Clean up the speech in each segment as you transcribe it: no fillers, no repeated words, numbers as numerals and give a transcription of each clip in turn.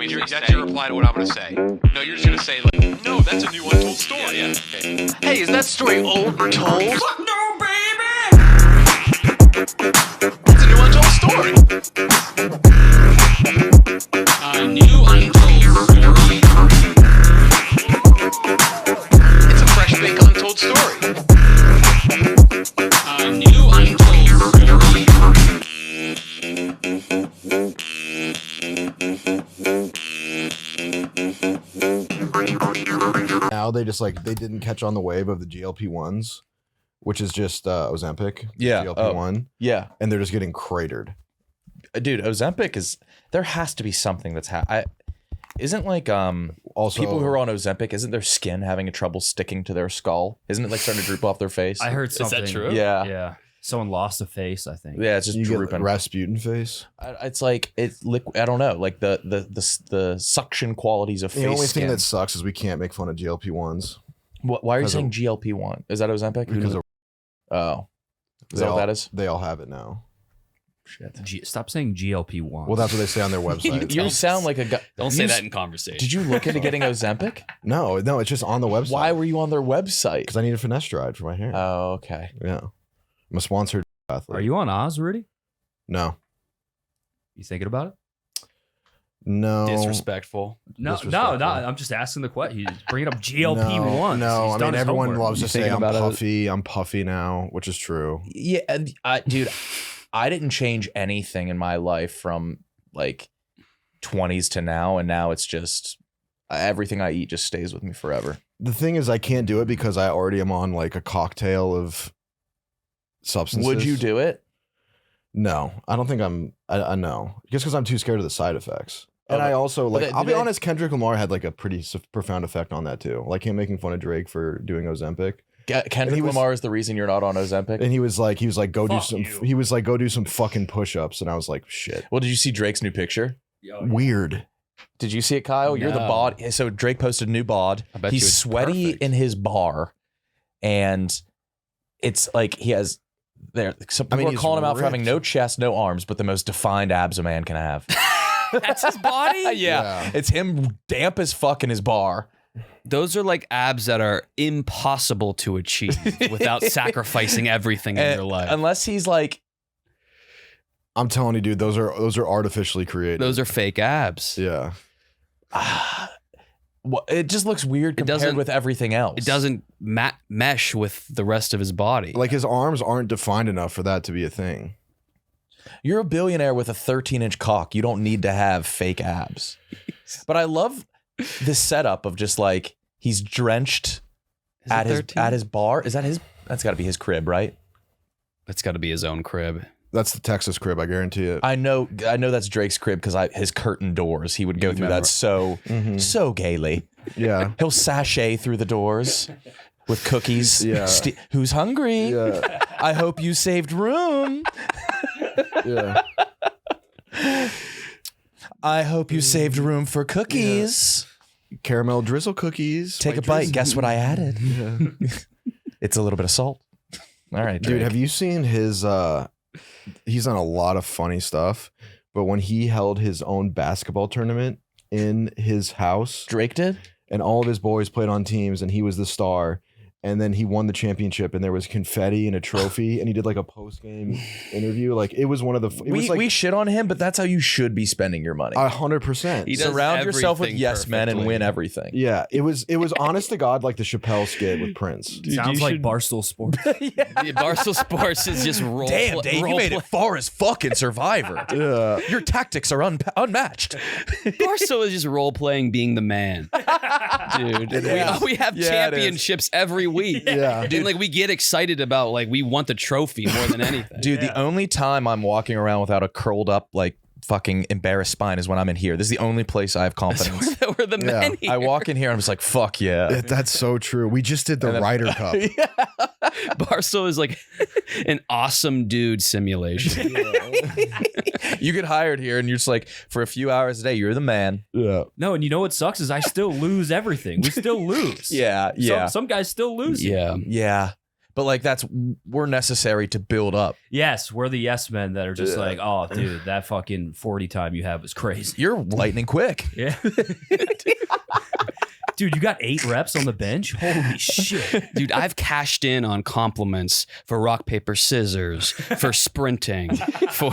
That's your reply to what I'm going to say. No, you're just going to say, like, no, that's a new Untold story. Yeah. Okay. Hey, is that story old or told? Fuck no, baby! It's a new Untold story. A new Untold story. It's a fresh baked Untold story. A new Untold story. Now they just they didn't catch on the wave of the GLP-1s, which is just Ozempic. Yeah. GLP-1. Yeah. And they're just getting cratered. Dude, Ozempic is, there has to be something that's isn't Also, people who are on Ozempic, isn't their skin having a trouble sticking to their skull? Isn't it starting to droop off their face? I heard something. Is that true? Yeah. Yeah. Someone lost a face, I think. Yeah, it's just you drooping. get Rasputin face. It's liquid. I don't know, like the suction qualities of face. The only skin. thing that sucks is we can't make fun of GLP-1s. Why are you because saying of- GLP-1? Is that Ozempic? Because Oh, is that what that is? They all have it now. Shit. Stop saying GLP-1. Well, that's what they say on their website. You sound like a guy. Don't say that in conversation. Did you look into getting Ozempic? No, it's just on the website. Why were you on their website? Because I need a finasteride for my hair. Oh, okay. Yeah. I'm a sponsored athlete. Are you on Oz, Rudy? No. You thinking about it? No. Disrespectful. No, Disrespectful. I'm just asking the question. He's bringing up GLP-1s. No, He's I done mean, his everyone homework. loves to You say thinking I'm about it? puffy. I'm puffy now, which is true. Yeah, dude, I didn't change anything in my life from like 20s to now, and now it's just everything I eat just stays with me forever. The thing is, I can't do it because I already am on like a cocktail of substances. Would you do it? No, I don't think I know. Just because I'm too scared of the side effects. And Okay. I also But I'll be did they- honest, Kendrick Lamar had like a pretty profound effect on that too. Like him making fun of Drake for doing Ozempic. Kendrick he was- Lamar is the reason you're not on Ozempic. And he was like, go do Fuck some. you. He was like, go do some fucking push-ups, and I was like, shit, Well, did you see Drake's new picture? weird. Did you see it, Kyle? You're the No. bod. So Drake posted a new bod. I bet He's you it's sweaty perfect. in his bar, and it's like he has. There, some people are he's calling him out for having ripped. no chest, no arms, but the most defined abs a man can have. That's his body? Yeah, it's him damp as fuck in his bar. Those are like abs that are impossible to achieve without sacrificing everything in your life. Unless he's like, I'm telling you, dude, those are artificially created. Those are fake abs. Yeah. well, it just looks weird It compared doesn't- with everything else. It doesn't mesh with the rest of his body. Like his arms aren't defined enough for that to be a thing. You're a billionaire with a 13-inch cock. You don't need to have fake abs. But I love this setup of just like he's drenched Is it at 13? his bar. Is that his? That's got to be his crib, right? That's got to be his own crib. That's the Texas crib, I guarantee it. I know that's Drake's crib because his curtain doors. He would go through that so gaily. Yeah. He'll sashay through the doors with cookies. Yeah. Who's hungry? Yeah. I hope you saved room. Yeah. I hope you saved room for cookies. Caramel drizzle cookies. Take a White bite. drizzle. Guess what I added? Yeah. It's a little bit of salt. All right, Dude, Drake. have you seen his he's done a lot of funny stuff, but when he held his own basketball tournament in his house Drake did? and all of his boys played on teams and he was the star and then he won the championship and there was confetti and a trophy and he did like a post-game interview. Like it was one of the it was like We shit on him, but that's how you should be spending your money. 100%. He does Surround yourself with everything yes men and perfectly. win everything. Yeah, it was honest to God like the Chappelle skit with Prince. Sounds you like should- Barstool Sports. The Barcel Sports is just role Damn, Dave, you made it far as fucking Survivor. Yeah. Your tactics are unmatched. Barcel is just role playing being the man. Dude, we have Yeah, it is. championships every week. Yeah. And like we get excited about like we want the trophy more than anything. Dude, the only time I'm walking around without a curled up, like, fucking embarrassed spine is when I'm in here. This is the only place I have confidence. We're the Yeah. men here. I walk in here and I'm just like, fuck yeah. That's so true. We just did the Ryder Cup. Barcel is like an awesome dude simulation. You get hired here and you're just like, for a few hours a day, you're the man. Yeah. No, and you know what sucks is I still lose everything. We still lose. Yeah, yeah. Some guys still lose. Yeah. Yeah. but like we're necessary to build up. Yes, we're the yes men that are just like, oh, dude, that fucking 40 time you have was crazy. You're lightning quick. Yeah. Dude, you got 8 reps on the bench? Holy shit. Dude, I've cashed in on compliments for rock, paper, scissors, for sprinting, for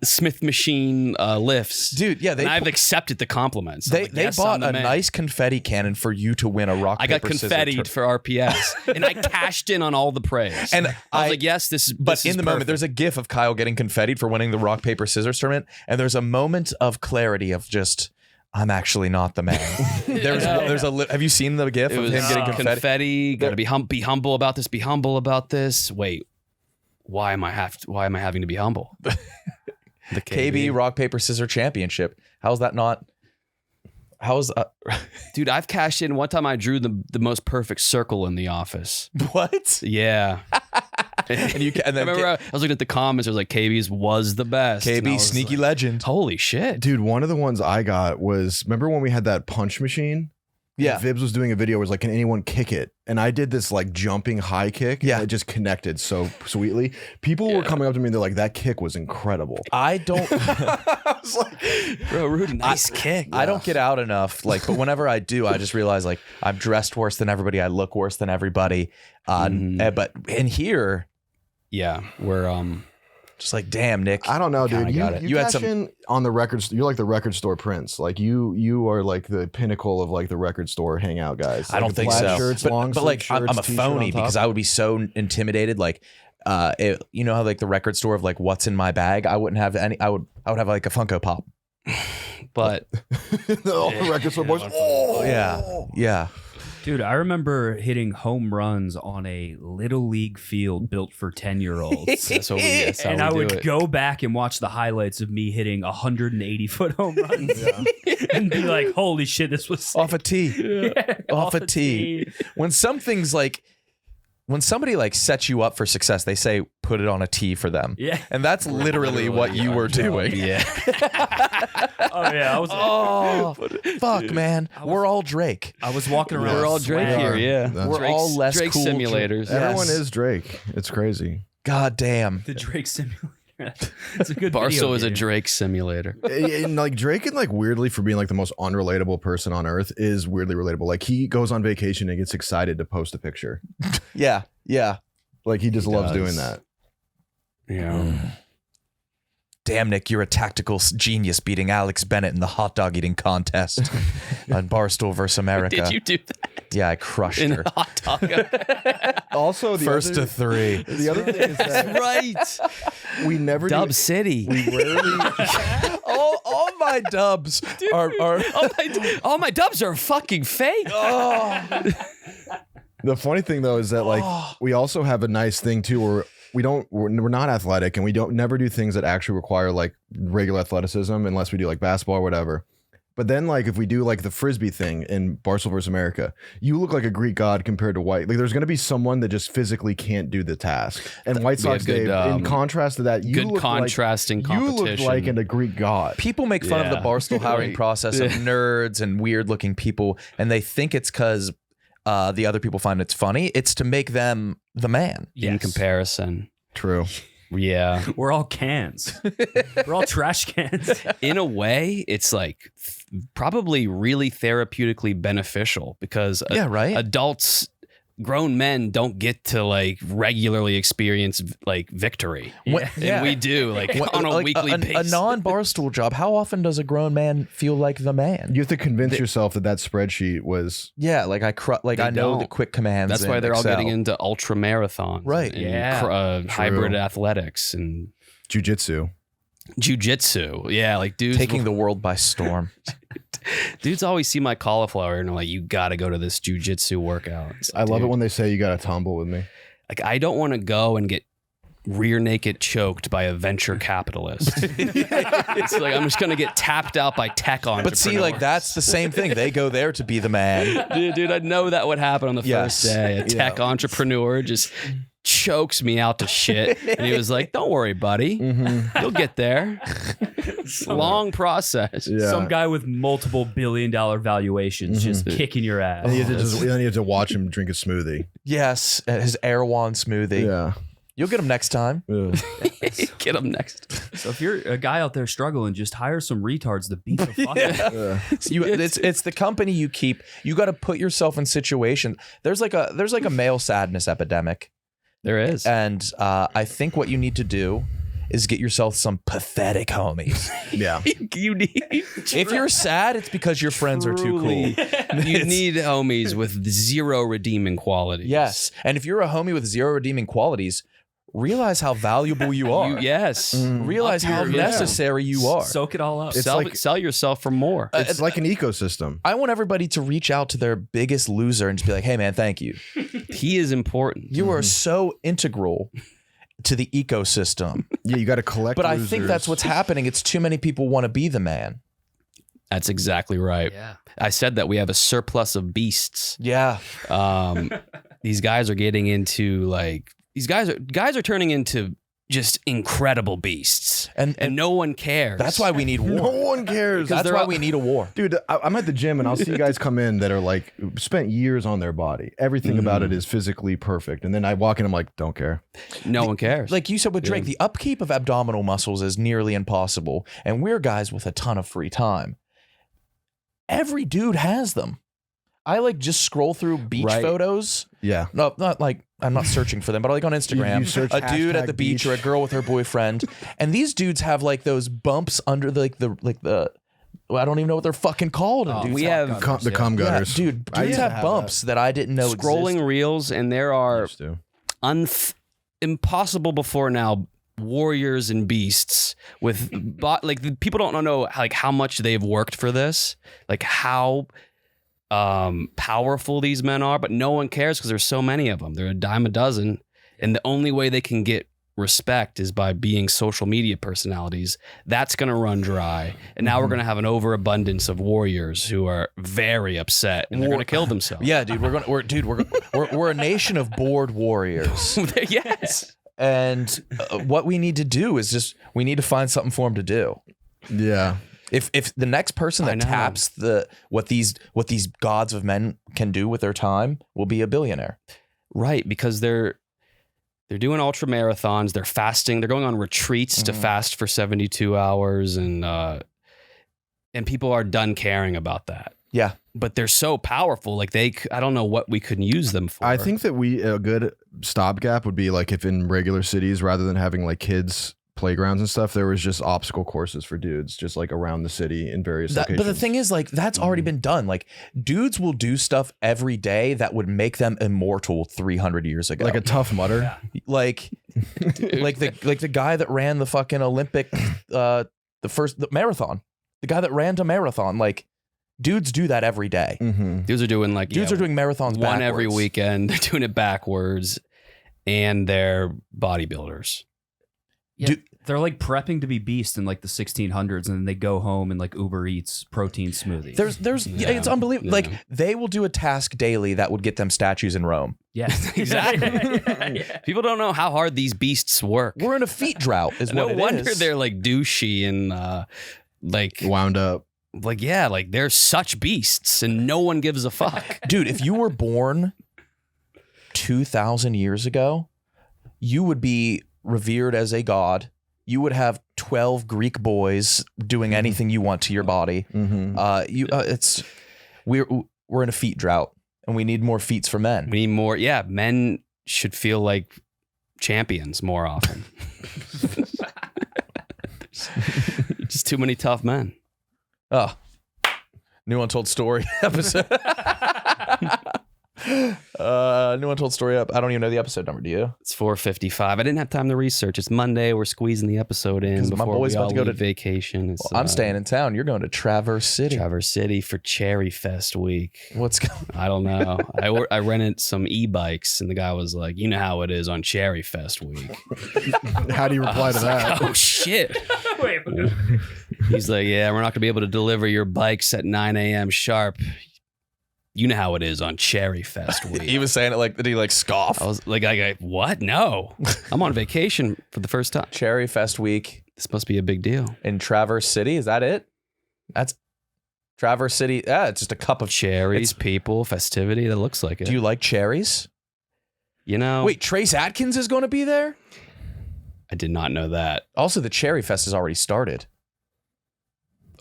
Smith machine lifts. Dude, yeah, and I've accepted the compliments. They Like, yes, bought I'm the a man. nice confetti cannon for you to win a rock. I got paper, scissors confettied for RPS, and I cashed in on all the praise. And I was like, yes, this is. But this in is the moment, perfect. there's a gif of Kyle getting confettied for winning the rock, paper, scissors tournament. And there's a moment of clarity of just, I'm actually not the man. Have you seen the gif It of was him getting confetti? Got to be humble about this. Be humble about this. Wait, why am I having to be humble? The KB rock, paper, scissors championship. How's that not? Dude, I've cashed in. One time I drew the most perfect circle in the office. What? Yeah. And I then remember I was looking at the comments. It was like, KB's was the best. And I KB was sneaky like, legend. Holy shit. Dude, one of the ones I got was, remember when we had that punch machine? Yeah. Vibs was doing a video where it was like, can anyone kick it? And I did this like jumping high kick. Yeah. And it just connected so sweetly. People were coming up to me and they're like, that kick was incredible. I don't. I was like, Bro, Rudy, nice kick. I don't get out enough. Like, but whenever I do, I just realize like I'm dressed worse than everybody. I look worse than everybody. But in here, Yeah, we're just like, damn, Nick. I don't know, dude. Kinda got it. You You had cash some- in on the records. You're like the record store prince. Like you are like the pinnacle of like the record store hangout guys. I don't Like, think plaid so. Shirts, but long like sleeve I'm a shirts, t-shirt phony on top. because I would be so intimidated. Like, you know how like the record store of like what's in my bag. I wouldn't have any. I would have like a Funko Pop. but the record store boys. Oh Yeah. Dude, I remember hitting home runs on a little league field built for 10-year-olds. that's what that's how And we I do would it. go back and watch the highlights of me hitting 180-foot home runs and be like, holy shit, this was Off a tee. Yeah, Off a tee. When something's like, when somebody like sets you up for success, they say put it on a tee for them. Yeah. And that's literally what you were doing. Yeah. Oh, yeah. Oh, fuck, man. We're all Drake. I was walking around. We're all Drake sweating. here, yeah. That's We're all less Drake cool. simulators. Yeah. Everyone Yes. is Drake. It's crazy. God damn. The Drake simulator. It's a good Barcel video is a game. Drake simulator. And like Drake, and like weirdly for being like the most unrelatable person on earth, is weirdly relatable. Like he goes on vacation and gets excited to post a picture. Yeah. Yeah. Like he just loves does. doing that. Yeah. Damn, Nick, you're a tactical genius beating Alex Bennett in the hot dog eating contest on Barstool versus America. Did you do that Yeah, I crushed in her. a hot dog? Also, the First other, to 3. the other thing is that right. we never Dub do, City. we rarely all my dubs are All my dubs are fucking fake. The funny thing though is that like we also have a nice thing too where we're not athletic and we don't never do things that actually require like regular athleticism unless we do like basketball or whatever. But then like if we do like the frisbee thing in Barcel versus America, you look like a Greek god compared to White. Like there's gonna be someone that just physically can't do the task. And White be a Sox good, Dave, in contrast to that, you good look contrasting like, you competition. look like a Greek god. People make fun of the Yeah. Barstool hiring Right. process of nerds and weird looking people, and they think it's because the other people find it's funny. It's to make them the man. In comparison. True. Yeah. We're all cans. We're all trash cans. In a way, it's like probably really therapeutically beneficial because Yeah, right? adults, grown men don't get to like regularly experience like victory. What- And we do like on a Like, weekly a basis. non-Barstool job. How often does a grown man feel like the man? You have to convince yourself that spreadsheet was Yeah, like They I know the don't. quick commands. That's in why they're all Excel. getting into ultra marathons. Right. And Yeah. hybrid athletics and jujitsu. jujitsu. Yeah. Like dudes. taking the world by storm. Dudes always see my cauliflower and are like, you got to go to this jujitsu workout. It's like, I love it dude, when they say you got to tumble with me. like I don't want to go and get rear naked choked by a venture capitalist. It's like I'm just gonna get tapped out by tech entrepreneurs. But see, like that's the same thing. They go there to be the man. dude, I know that would happen on the Yes. first day. A tech entrepreneur just chokes me out to shit, and he was like, "Don't worry, buddy, you'll get there." Long process. Yeah. Some guy with multiple billion-dollar valuations just kicking your ass. And then you have to watch him drink a smoothie. Yes, his Erewhon smoothie. Yeah. You'll get him next time. Yeah. Get him next. So if you're a guy out there struggling, just hire some retards to beat the fuck out of you. It's the company you keep. You got to put yourself in situation. There's like a male sadness epidemic, There is. and I think what you need to do is get yourself some pathetic homies. Yeah. You need. If you're sad, it's because your friends are too cool. You need homies with zero redeeming qualities. Yes, and if you're a homie with zero redeeming qualities, realize how valuable you are. Yes. Realize how necessary you are. Soak it all up. It's Sell yourself for more. It's like an ecosystem. I want everybody to reach out to their biggest loser and just be like, "Hey, man, thank you. He is important. You are so integral to the ecosystem." Yeah, you got to collect. But I losers. think that's what's happening. It's too many people want to be the man. That's exactly right. Yeah. I said that we have a surplus of beasts. Yeah. These guys are getting into like these guys are turning into just incredible beasts, And no one cares. that's why we need war. No one cares. That's why we need a war. Dude, I'm at the gym and I'll see guys come in that are like spent years on their body. Everything about it is physically perfect. And then I walk in, I'm like, don't care. no one cares. Like you said with Drake, the upkeep of abdominal muscles is nearly impossible. And we're guys with a ton of free time. Every dude has them. I like just scroll through beach Right. photos. Yeah. No, not like I'm not searching for them, but like on Instagram, You search a dude at hashtag the beach beach. or a girl with her boyfriend, and these dudes have like those bumps under the well, I don't even know what they're fucking called. And dudes we have- have The cum yeah, gutters. dude, I dudes used to have have bumps that I didn't know scrolling exist. reels, and there are Used to. impossible before now warriors and beasts with like people don't know like how much they've worked for this, like how powerful these men are, but no one cares because there's so many of them. They're a dime a dozen, and the only way they can get respect is by being social media personalities. That's going to run dry, and now we're going to have an overabundance of warriors who are very upset and they're going to kill themselves. Yeah, dude, we're a nation of bored warriors. Yes. And what we need to do is just we need to find something for them to do. Yeah. If the next person I that know. taps what these gods of men can do with their time will be a billionaire. Right, because they're doing ultra marathons, they're fasting, they're going on retreats to fast for 72 hours, and people are done caring about that. Yeah. But they're so powerful, like I don't know what we could use them for. I think that a good stopgap would be like if in regular cities, rather than having like kids playgrounds and stuff, there was just obstacle courses for dudes just like around the city in various locations. But the thing is, like, that's already been done. Like, dudes will do stuff every day that would make them immortal 300 years ago. like a tough mutter. like the guy that ran the fucking Olympic, the marathon, the guy that ran to marathon, like, dudes do that every day. dudes are doing like Dudes are doing marathons one every backwards. weekend. They're doing it backwards, and they're bodybuilders. Yeah, they're like prepping to be beasts in like the 1600s, and then they go home and like Uber Eats protein smoothie. It's unbelievable. Yeah. Like, they will do a task daily that would get them statues in Rome. Yes, Exactly. People don't know how hard these beasts work. We're in a feet drought, is No what it wonder is. they're like douchey and like Wound up. like they're such beasts, and no one gives a fuck. Dude, if you were born 2,000 years ago, you would be revered as a god. You would have 12 Greek boys doing anything you want to your body. We're in a feet drought, and we need more feats for men. We need more. Yeah, men should feel like champions more often. Just too many tough men. Oh, new Untold Story episode. New Untold Story up. I don't even know the episode number. Do you? It's 4:55. I didn't have time to research. It's Monday. We're squeezing the episode in 'Cause my before boy's we about all to go leave to- vacation. It's, I'm staying in town. You're going to Traverse City. Traverse City for Cherry Fest week. What's going? I don't know. I rented some e-bikes, and the guy was like, "You know how it is on Cherry Fest week." How do you reply to that? Oh shit! Wait, He's like, "Yeah, we're not gonna be able to deliver your bikes at 9 a.m. sharp. you know how it is on Cherry Fest week. He was saying it like, did he like scoff? I was like, what? No, I'm on vacation for the first time. Cherry Fest week This must be a big deal. in Traverse City. Is that it? That's Traverse City. Yeah, it's just a cup of Cherries, people, festivity. That looks like it. Do you like cherries? You know, Wait, Trace Atkins is going to be there? I did not know that. Also, the Cherry Fest has already started.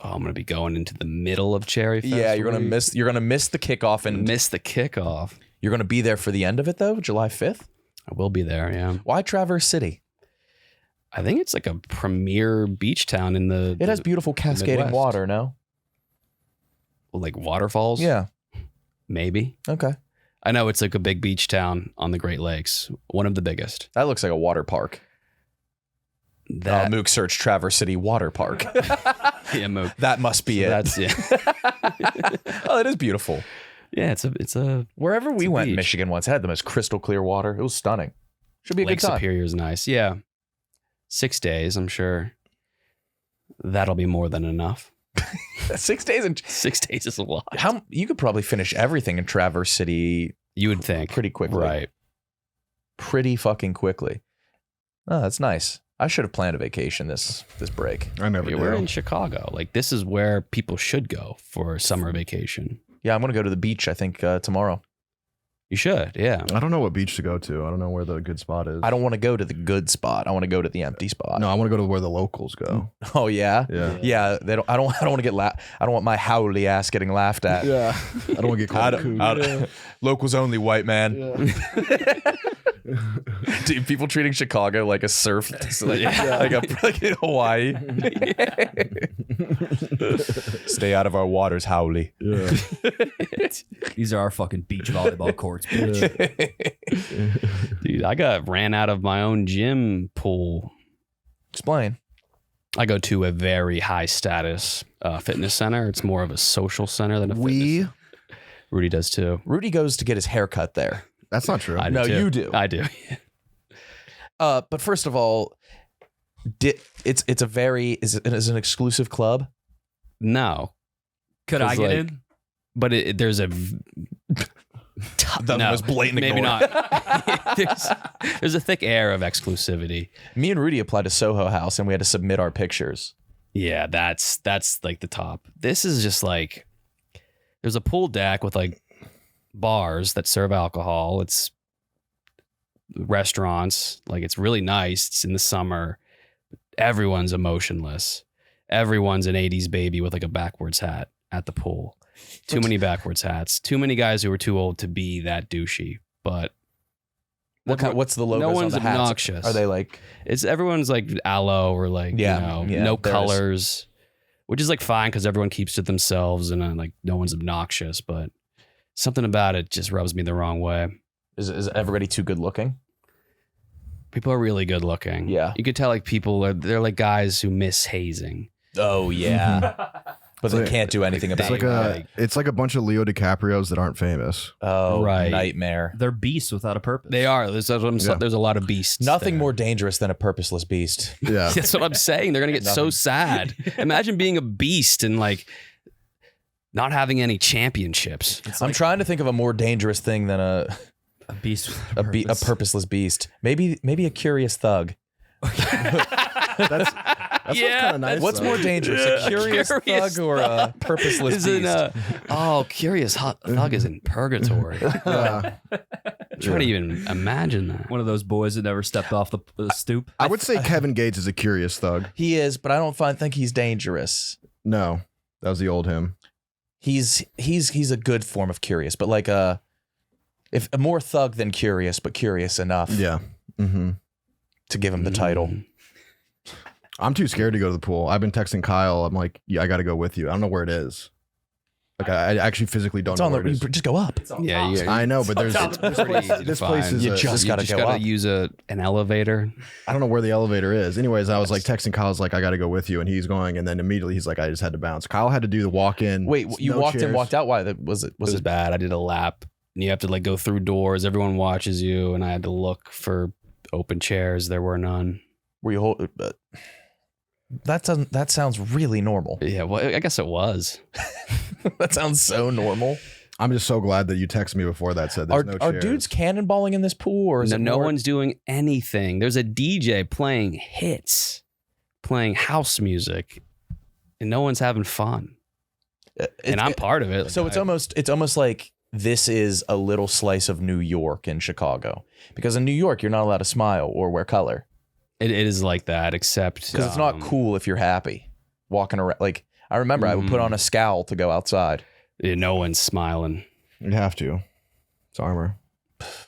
Oh, I'm gonna be going into the middle of Cherry Fest. Yeah, you're gonna week. miss the kickoff, and miss the kickoff. you're gonna be there for the end of it though, July 5th. I will be there. Yeah, Why Traverse City? I think it's like a premier beach town in the. It has beautiful cascading Midwest. water. No. like waterfalls. Yeah. maybe. Okay. I know it's like a big beach town on the Great Lakes, one of the biggest. That looks like a water park. That Mook search Traverse City Water Park. yeah, Mook. That must be So it. that's yeah. Oh, it is beautiful. Yeah, it's a Wherever we a went in beach. Michigan once had the most crystal clear water. It was stunning. Should be a Lake good time. Superior is nice. Yeah, 6 days. I'm sure that'll be more than enough. 6 days and 6 days is a lot. how you could probably finish everything in Traverse City You would think, pretty quickly. right? Pretty fucking quickly. Oh, that's nice. I should have planned a vacation this break. I never Yeah, do. we're in Chicago. Like this is where people should go for summer vacation. Yeah, I'm gonna go to the beach. I think tomorrow. You should, yeah. I don't know what beach to go to. I don't know where the good spot is. I don't want to go to the good spot. I want to go to the empty spot. No, I want to go to where the locals go. Oh yeah. Yeah. Yeah. They don't. I don't want to get. I don't want my howly ass getting laughed at. Yeah. I don't want to get called a coot. Locals only, white man. Dude, people treating Chicago like a surf, like in Hawaii. Stay out of our waters, Howley. Yeah. These are our fucking beach volleyball courts, bitch. Dude, I got ran out of my own gym pool. Explain. I go to a very high status fitness center. It's more of a social center than a fitness. Rudy does too. Rudy goes to get his hair cut there. That's not true. I do No, too. you do. I do. But first of all, it's a very is an exclusive club. No, Could I 'Cause, get like, in? but there's a The most blatant maybe ignore. not. there's a thick air of exclusivity. Me and Rudy applied to Soho House, and we had to submit our pictures. Yeah, that's like the top. This is just like there's a pool deck with like bars that serve alcohol. It's restaurants. Like it's really nice. It's in the summer. Everyone's emotionless. Everyone's an 80s baby with like a backwards hat at the pool. Too many backwards hats. Too many guys who are too old to be that douchey. But What's the logo? no one's on the hats? obnoxious. Are they like? It's everyone's like aloe or like Yeah, yeah, no there is. colors, which is like fine because everyone keeps to themselves and like no one's obnoxious. But something about it just rubs me the wrong way. Is everybody too good looking? People are really good looking. Yeah. you could tell like they're like guys who miss hazing. Oh yeah, but they It's can't do anything It's about like it. it's like a bunch of Leo DiCaprios that aren't famous. Oh, Right. nightmare. They're beasts without a purpose. They are. There's a lot of beasts. Nothing there. more dangerous than a purposeless beast. Yeah. That's what I'm saying. They're gonna get so Nothing. sad. Imagine being a beast and like not having any championships. I'm trying to think of a more dangerous thing than a beast without a purposeless beast. Maybe a curious thug. That's kind of nice. What's though. more dangerous, a curious Curious thug or a purposeless Is beast? in curious thug is in purgatory. Yeah. Try to even imagine that. One of those boys that never stepped off the stoop. I would say Kevin Gates is a curious thug. He is, but I don't think he's dangerous. No, that was the old him. He's a good form of curious, but like a more thug than curious, but curious enough Yeah. Mm-hmm. to give him the title. I'm too scared to go to the pool. I've been texting Kyle. I'm like, yeah, I got to go with you. I don't know where it is. Like, I actually physically don't It's know on where the it is. just go up. Yeah, I know, but there's pretty easy to this place find. is. You just gotta go up. use an elevator. I don't know where the elevator is. Anyways, I was like texting Kyle. I was like, I got to go with you, and he's going, and then immediately he's like, I just had to bounce. Kyle had to do the walk in. Wait, you walked in, walked out. Why? Was it? Was bad. I did a lap. And you have to like go through doors. Everyone watches you, and I had to look for open chairs. There were none. Were you hold? That sounds really normal. Yeah, well, I guess it was. That sounds so normal. I'm just so glad that you texted me before that said there's no Are chairs. dudes cannonballing in this pool, or is it no more- one's doing anything. There's a DJ playing hits, playing house music, and no one's having fun. And I'm part of it. So Like, it's almost like this is a little slice of New York in Chicago, because in New York you're not allowed to smile or wear color it is like that, except because it's not cool if you're happy walking around. Like I remember I would put on a scowl to go outside. No one's smiling. You'd have to. It's armor.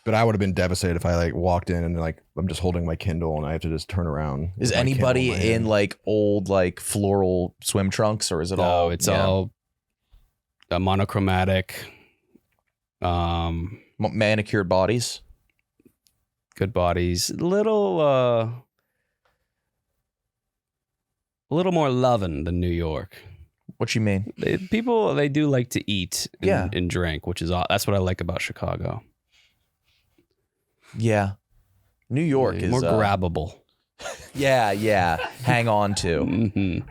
But I would have been devastated if I like walked in and like I'm just holding my Kindle and I have to just turn around. Is with my anybody Kindle my in hand. like old like floral swim trunks, or is it all? It's all monochromatic. Manicured bodies. Good bodies. A little more loving than New York. What you mean? People they do like to eat and, Yeah. and drink, which is that's what I like about Chicago. Yeah, New York is more grabbable. Yeah. Hang on to. Mhm.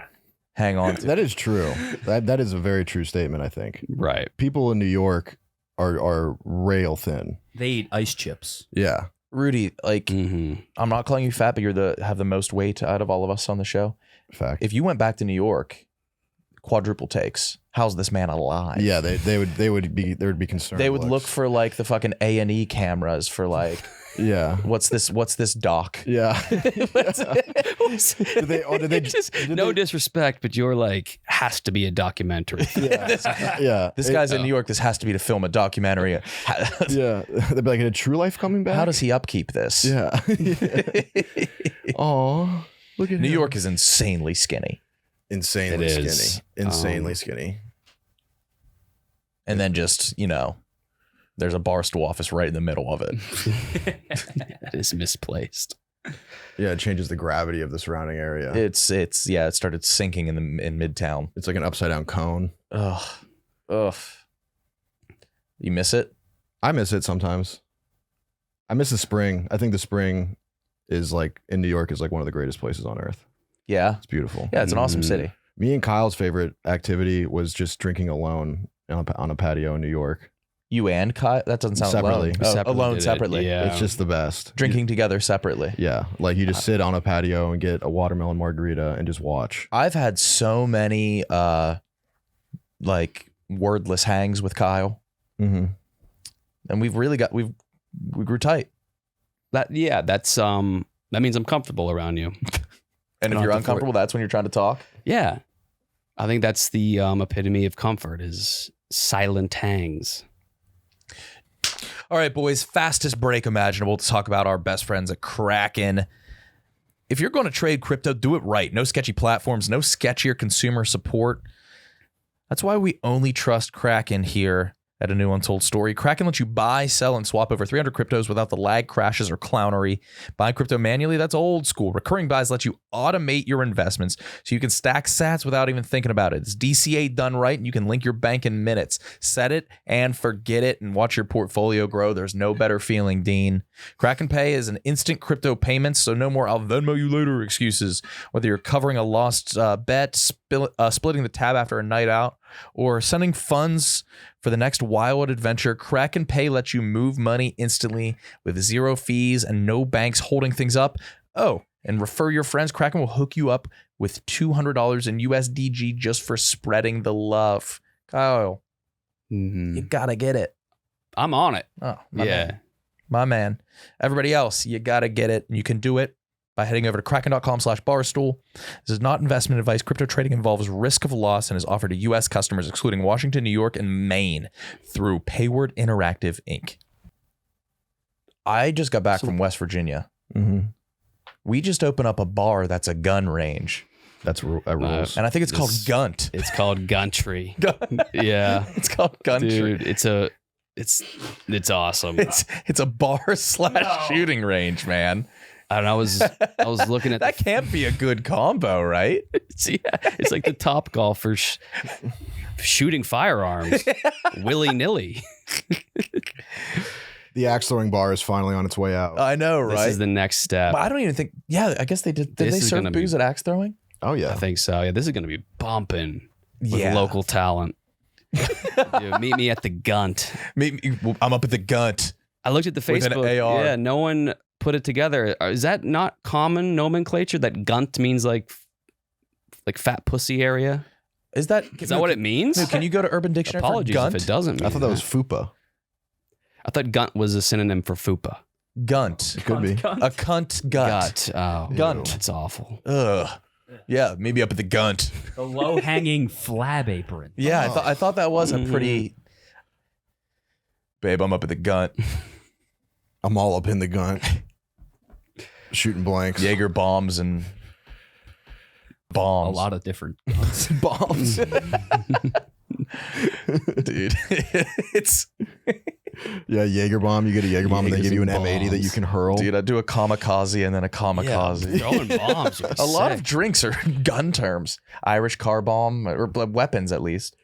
Hang on to. That is true. That is a very true statement, I think. Right. People in New York are rail thin. They eat ice chips. Yeah. Rudy, like Mhm. I'm not calling you fat, but you're have the most weight out of all of us on the show. Fact. If you went back to New York, quadruple takes. How's this man alive? Yeah, they would be concerned. They would look looks. for like the fucking A&E cameras for like Yeah. what's this doc? Yeah. Did they Just did no they- disrespect, but you're like has to be a documentary. yeah. This guy's in New York. This has to be to film a documentary. Yeah. They'd be like, a True Life coming back? How does he upkeep this? Yeah. Oh, look at New him. York is insanely skinny. Insanely It is. skinny. Insanely skinny. And then just, there's a Barstool office right in the middle of it. That is misplaced. Yeah, it changes the gravity of the surrounding area. It started sinking in Midtown. It's like an upside down cone. Ugh. You miss it? I miss it sometimes. I miss the spring. I think the spring is like in New York is like one of the greatest places on earth. Yeah. It's beautiful. Yeah, it's an awesome city. Me and Kyle's favorite activity was just drinking alone on a patio in New York. You and Kyle? That doesn't sound Separately. alone. Oh, Separately alone did it. separately. Yeah. It's just the best. Drinking together separately. Yeah, like you just sit on a patio and get a watermelon margarita and just watch. I've had so many like wordless hangs with Kyle. Mm-hmm. And we grew tight. That's that means I'm comfortable around you. And if don't you're have to uncomfortable, that's when you're trying to talk. Yeah. I think that's the epitome of comfort is silent hangs. All right, boys, fastest break imaginable to talk about our best friends at Kraken. If you're going to trade crypto, do it right. No sketchy platforms, no sketchier consumer support. That's why we only trust Kraken here at A New Untold Story. Kraken lets you buy, sell, and swap over 300 cryptos without the lag, crashes, or clownery. Buying crypto manually, that's old school. Recurring buys let you automate your investments so you can stack sats without even thinking about it. It's DCA done right, and you can link your bank in minutes. Set it and forget it and watch your portfolio grow. There's no better feeling, Dean. Kraken Pay is an instant crypto payment, so no more "I'll Venmo you later" excuses. Whether you're covering a lost bet, splitting the tab after a night out, or sending funds for the next wild adventure, Kraken Pay lets you move money instantly with zero fees and no banks holding things up. Oh, and refer your friends. Kraken will hook you up with $200 in USDG just for spreading the love. Kyle, Mhm. you gotta get it. I'm on it. Oh, Yeah. my man. Everybody else, you gotta get it. And you can do it by heading over to kraken.com/barstool. This is not investment advice. Crypto trading involves risk of loss and is offered to U.S. customers, excluding Washington, New York, and Maine, through Payward Interactive, Inc. I just got back from West Virginia. Mm-hmm. We just opened up a bar that's a gun range. That's rules. And I think it's called This- Gunt. It's called Guntry. Yeah. It's called Guntry. Dude, it's awesome. It's a bar / shooting range, man. And I was looking at That can't be a good combo, right? it's like the top golfers shooting firearms willy-nilly. The axe throwing bar is finally on its way out. I know, This right? is the next step. But I don't even think. Yeah, I guess they did. Did This they is serve gonna be- booze at axe throwing? Oh I yeah. think so. Yeah, this is going to be bumping with Yeah. local talent. Dude, meet me at the Gunt. I'm up at the Gunt. I looked at the With an Facebook. AR. Yeah, no one put it together. Is that not common nomenclature? That Gunt means like fat pussy area. Is that What it means? No, can you go to Urban Dictionary Apologies for Gunt? if it doesn't. Mean I thought that was fupa. I thought Gunt was a synonym for fupa. Gunt. It could be. A cunt gut. Oh, Gunt. That's awful. Ugh. Yeah, maybe up at the Gunt. The low-hanging flab apron. Yeah, I thought that was a pretty. Babe, I'm up at the Gunt. I'm all up in the gun, shooting blanks. Jaeger bombs and bombs. A lot of different bombs. Dude. It's Yeah, Jaeger bomb. You get a Jaeger bomb, and they give you an M80 that you can hurl. dude, I do a kamikaze and then a kamikaze. Throwing bombs. would be A lot sick. of drinks are gun terms. Irish car bomb or weapons at least.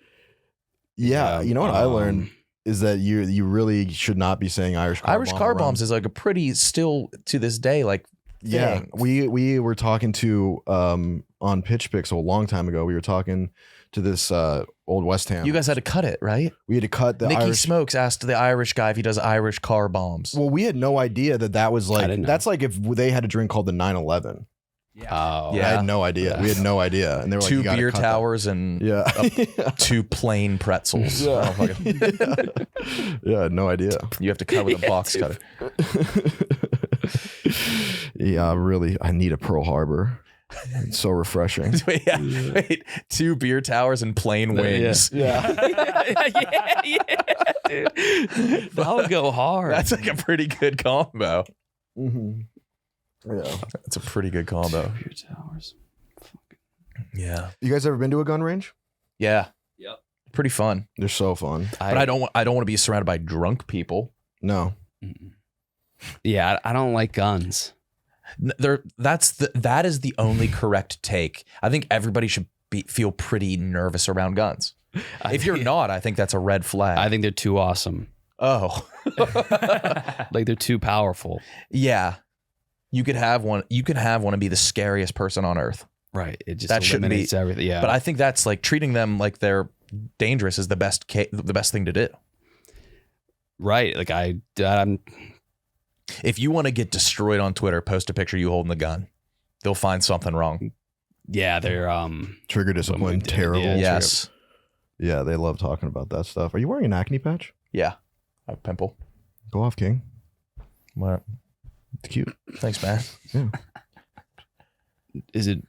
Yeah, you know what I learned is that you really should not be saying Irish car Irish bomb car around. bombs is like a pretty still to this day like Yeah, thing. we were talking to on Pitch Picks a long time ago. We were talking to this old West Ham. You guys had to cut it, right? we had to cut the Nicky Irish. Smokes asked the Irish guy if he does Irish car bombs. Well, we had no idea that was like didn't know. that's like if they had a drink called the 911. Oh, Yeah. I had no idea. We had no idea, and they were like, Two "You gotta beer cut that." towers and Yeah, two plain pretzels. Yeah. Oh, fucking- yeah, no idea. you have to cut with a box cutter. Yeah, really, I need a Pearl Harbor. It's so refreshing. Wait, two beer towers and plain wings. Yeah, dude. That would go hard. That's like a pretty good combo. hmm yeah. That's a pretty good combo. Beer towers. Yeah. You guys ever been to a gun range? Yeah. Yep. Pretty fun. They're so fun. But I don't want to be surrounded by drunk people. No, Yeah, I don't like guns. That is the only correct take. I think everybody should feel pretty nervous around guns. If you're not, I think that's a red flag. I think they're too awesome. Oh. Like they're too powerful. Yeah. You could have one. You can have one and be the scariest person on earth. Right. It just That shouldn't be- eliminates everything. Yeah. But I think that's like treating them like they're dangerous is the best thing to do. right. Like I'm If you want to get destroyed on Twitter, post a picture you holding the gun. They'll find something wrong. yeah, they're trigger discipline, Yeah, terrible. yeah. Yes. Yeah, they love talking about that stuff. Are you wearing an acne patch? Yeah. I have a pimple. Go off, King. What? It's cute. Thanks, man. is it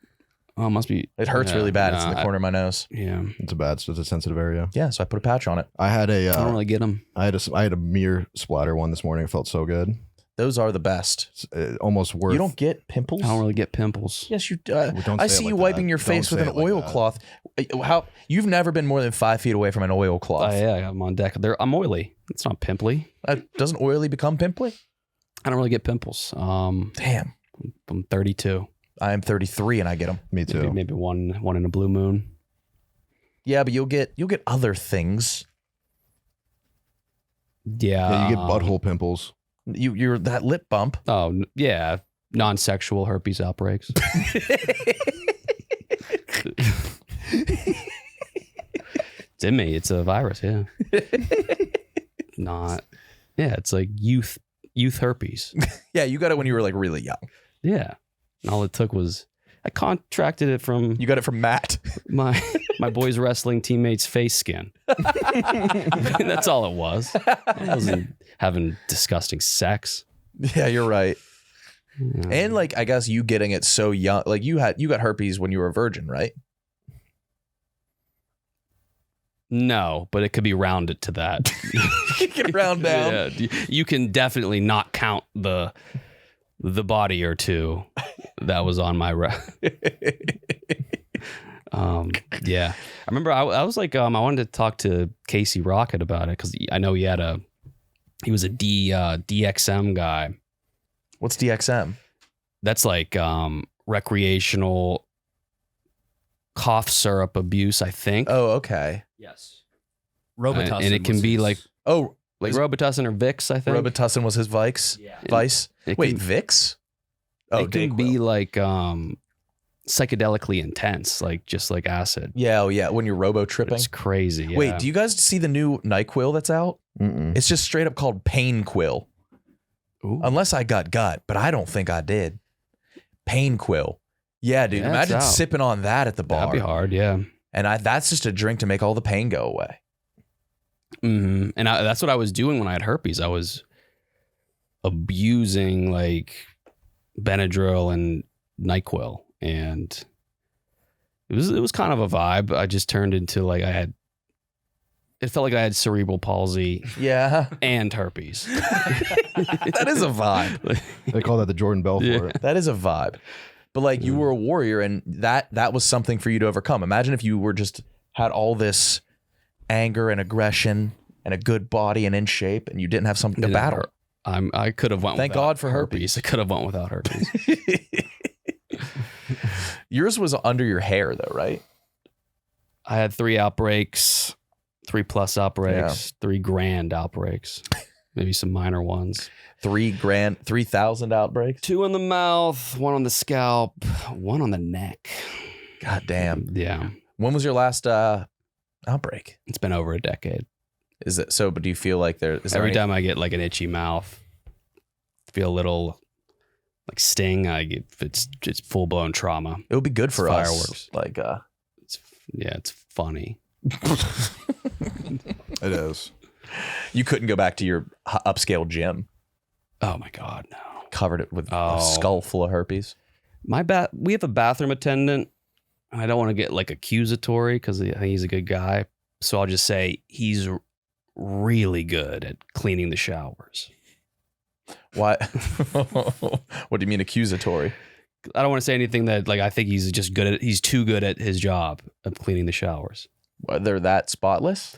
it must be It hurts yeah, really bad. It's in nah, the corner of my nose. Yeah. It's a sensitive area. Yeah, so I put a patch on it. I had a I don't really get them. I had a mirror splatter one this morning. It felt so good. Those are the best. It's almost worth. You don't get pimples? I don't really get pimples. Yes, you. Well, don't I say it see like you wiping that. your Don't face with say an it like that. oilcloth. How you've never been more than 5 feet away from an oilcloth? Yeah, I'm on deck. I'm oily. It's not pimply. Doesn't oily become pimply? I don't really get pimples. Damn. I'm 32. I am 33 and I get them. Me too. Maybe one in a blue moon. Yeah, but you'll get other things. Yeah. Yeah, you get butthole pimples. You're that lip bump. Oh yeah, non-sexual herpes outbreaks. It's in me. It's a virus. Yeah. Not. Yeah, it's like youth herpes. Yeah, you got it when you were like really young. Yeah. And all it took was I contracted it from You got it from Matt. my boys wrestling teammates' face skin. That's all it was. I wasn't having disgusting sex. Yeah, you're right. Yeah. And like I guess you getting it so young, like you got herpes when you were a virgin, right? No, but it could be rounded to that. You can round down. Yeah, you can definitely not count the body or two that was on my yeah. I remember I was like I wanted to talk to Casey Rocket about it because I know he was a DXM guy. What's DXM? That's like recreational cough syrup abuse, I think. Oh, okay. Yes. Robitussin. And it can was be his- like Oh, Robitussin or Vicks, I think. Robitussin was his vice. Yeah. Vice. It Wait, can- Vicks? Oh, it can Dayquil. be like psychedelically intense, like just like acid. Yeah, oh yeah. When you're robo tripping. It's crazy. Yeah. Wait, do you guys see the new NyQuil that's out? Mm-mm. It's just straight up called Pain Quill. Ooh. Unless I got gut, but I don't think I did. Pain Quill. Yeah, dude. Yeah, it's imagine out. sipping on that at the bar. That'd be hard. Yeah. And that's just a drink to make all the pain go away. And that's what I was doing when I had herpes. I was abusing like Benadryl and NyQuil, and it was kind of a vibe. I just turned into like it felt like I had cerebral palsy Yeah. and herpes. That is a vibe. They call that the Jordan Belfort. That is a vibe. But like you were a warrior, and that was something for you to overcome. Imagine if you were just had all this anger and aggression and a good body and in shape, and you didn't have something to battle. I could have went. Thank without God for herpes. I could have went without herpes. Yours was under your hair, though, right? I had 3 outbreaks, 3+ outbreaks, 3 grand outbreaks, maybe some minor ones. 3,000 outbreaks. 2 in the mouth, 1 on the scalp, 1 on the neck. God damn. Yeah, When was your last outbreak? it's been over a decade. Is it so? But do you feel like there is Every time I get like an itchy mouth, feel a little like sting, it's full blown trauma. It would be good for It's us. fireworks. Like, It's funny. It is. you couldn't go back to your upscale gym, Oh my God, no. covered it with Oh. a skull full of herpes. We have a bathroom attendant. I don't want to get like accusatory because I think he's a good guy. So I'll just say he's really good at cleaning the showers. Why? What do you mean accusatory? I don't want to say anything that like I think he's just good at. He's too good at his job of cleaning the showers. They're that spotless?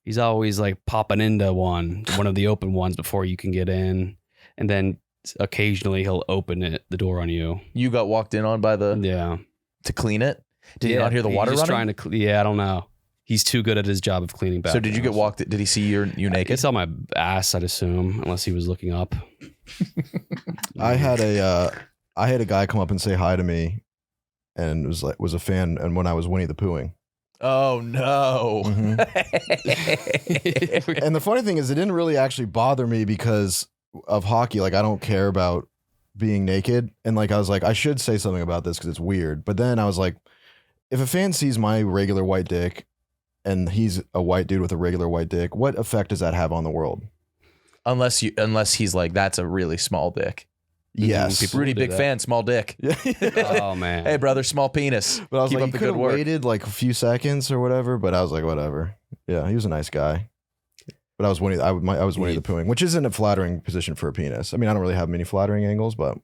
He's always like popping into one of the open ones before you can get in, and then occasionally he'll open the door on you. You got walked in on by Yeah. to clean it? Did you not hear the he's water just running? trying to. Yeah, I don't know. He's too good at his job of cleaning bathrooms. So did you get walked? Did he see you naked? It's on my ass, I'd assume, unless he was looking up. I had a guy come up and say hi to me, and was a fan. And when I was Winnie the Poohing, Oh no! and the funny thing is, it didn't really actually bother me because of hockey. Like I don't care about being naked, and like I was like, I should say something about this because it's weird. But then I was like, if a fan sees my regular white dick, and he's a white dude with a regular white dick, what effect does that have on the world? Unless he's like, that's a really small dick. Yes. People Rudy, do big that. fan, small dick. Oh man. Hey, brother, small penis. But I was Keep like, up the you could good have work. waited like a few seconds or whatever. But I was like, whatever. Yeah, he was a nice guy. But I was Winnie. I was Winnie the Poohing, which isn't a flattering position for a penis. I mean, I don't really have many flattering angles, but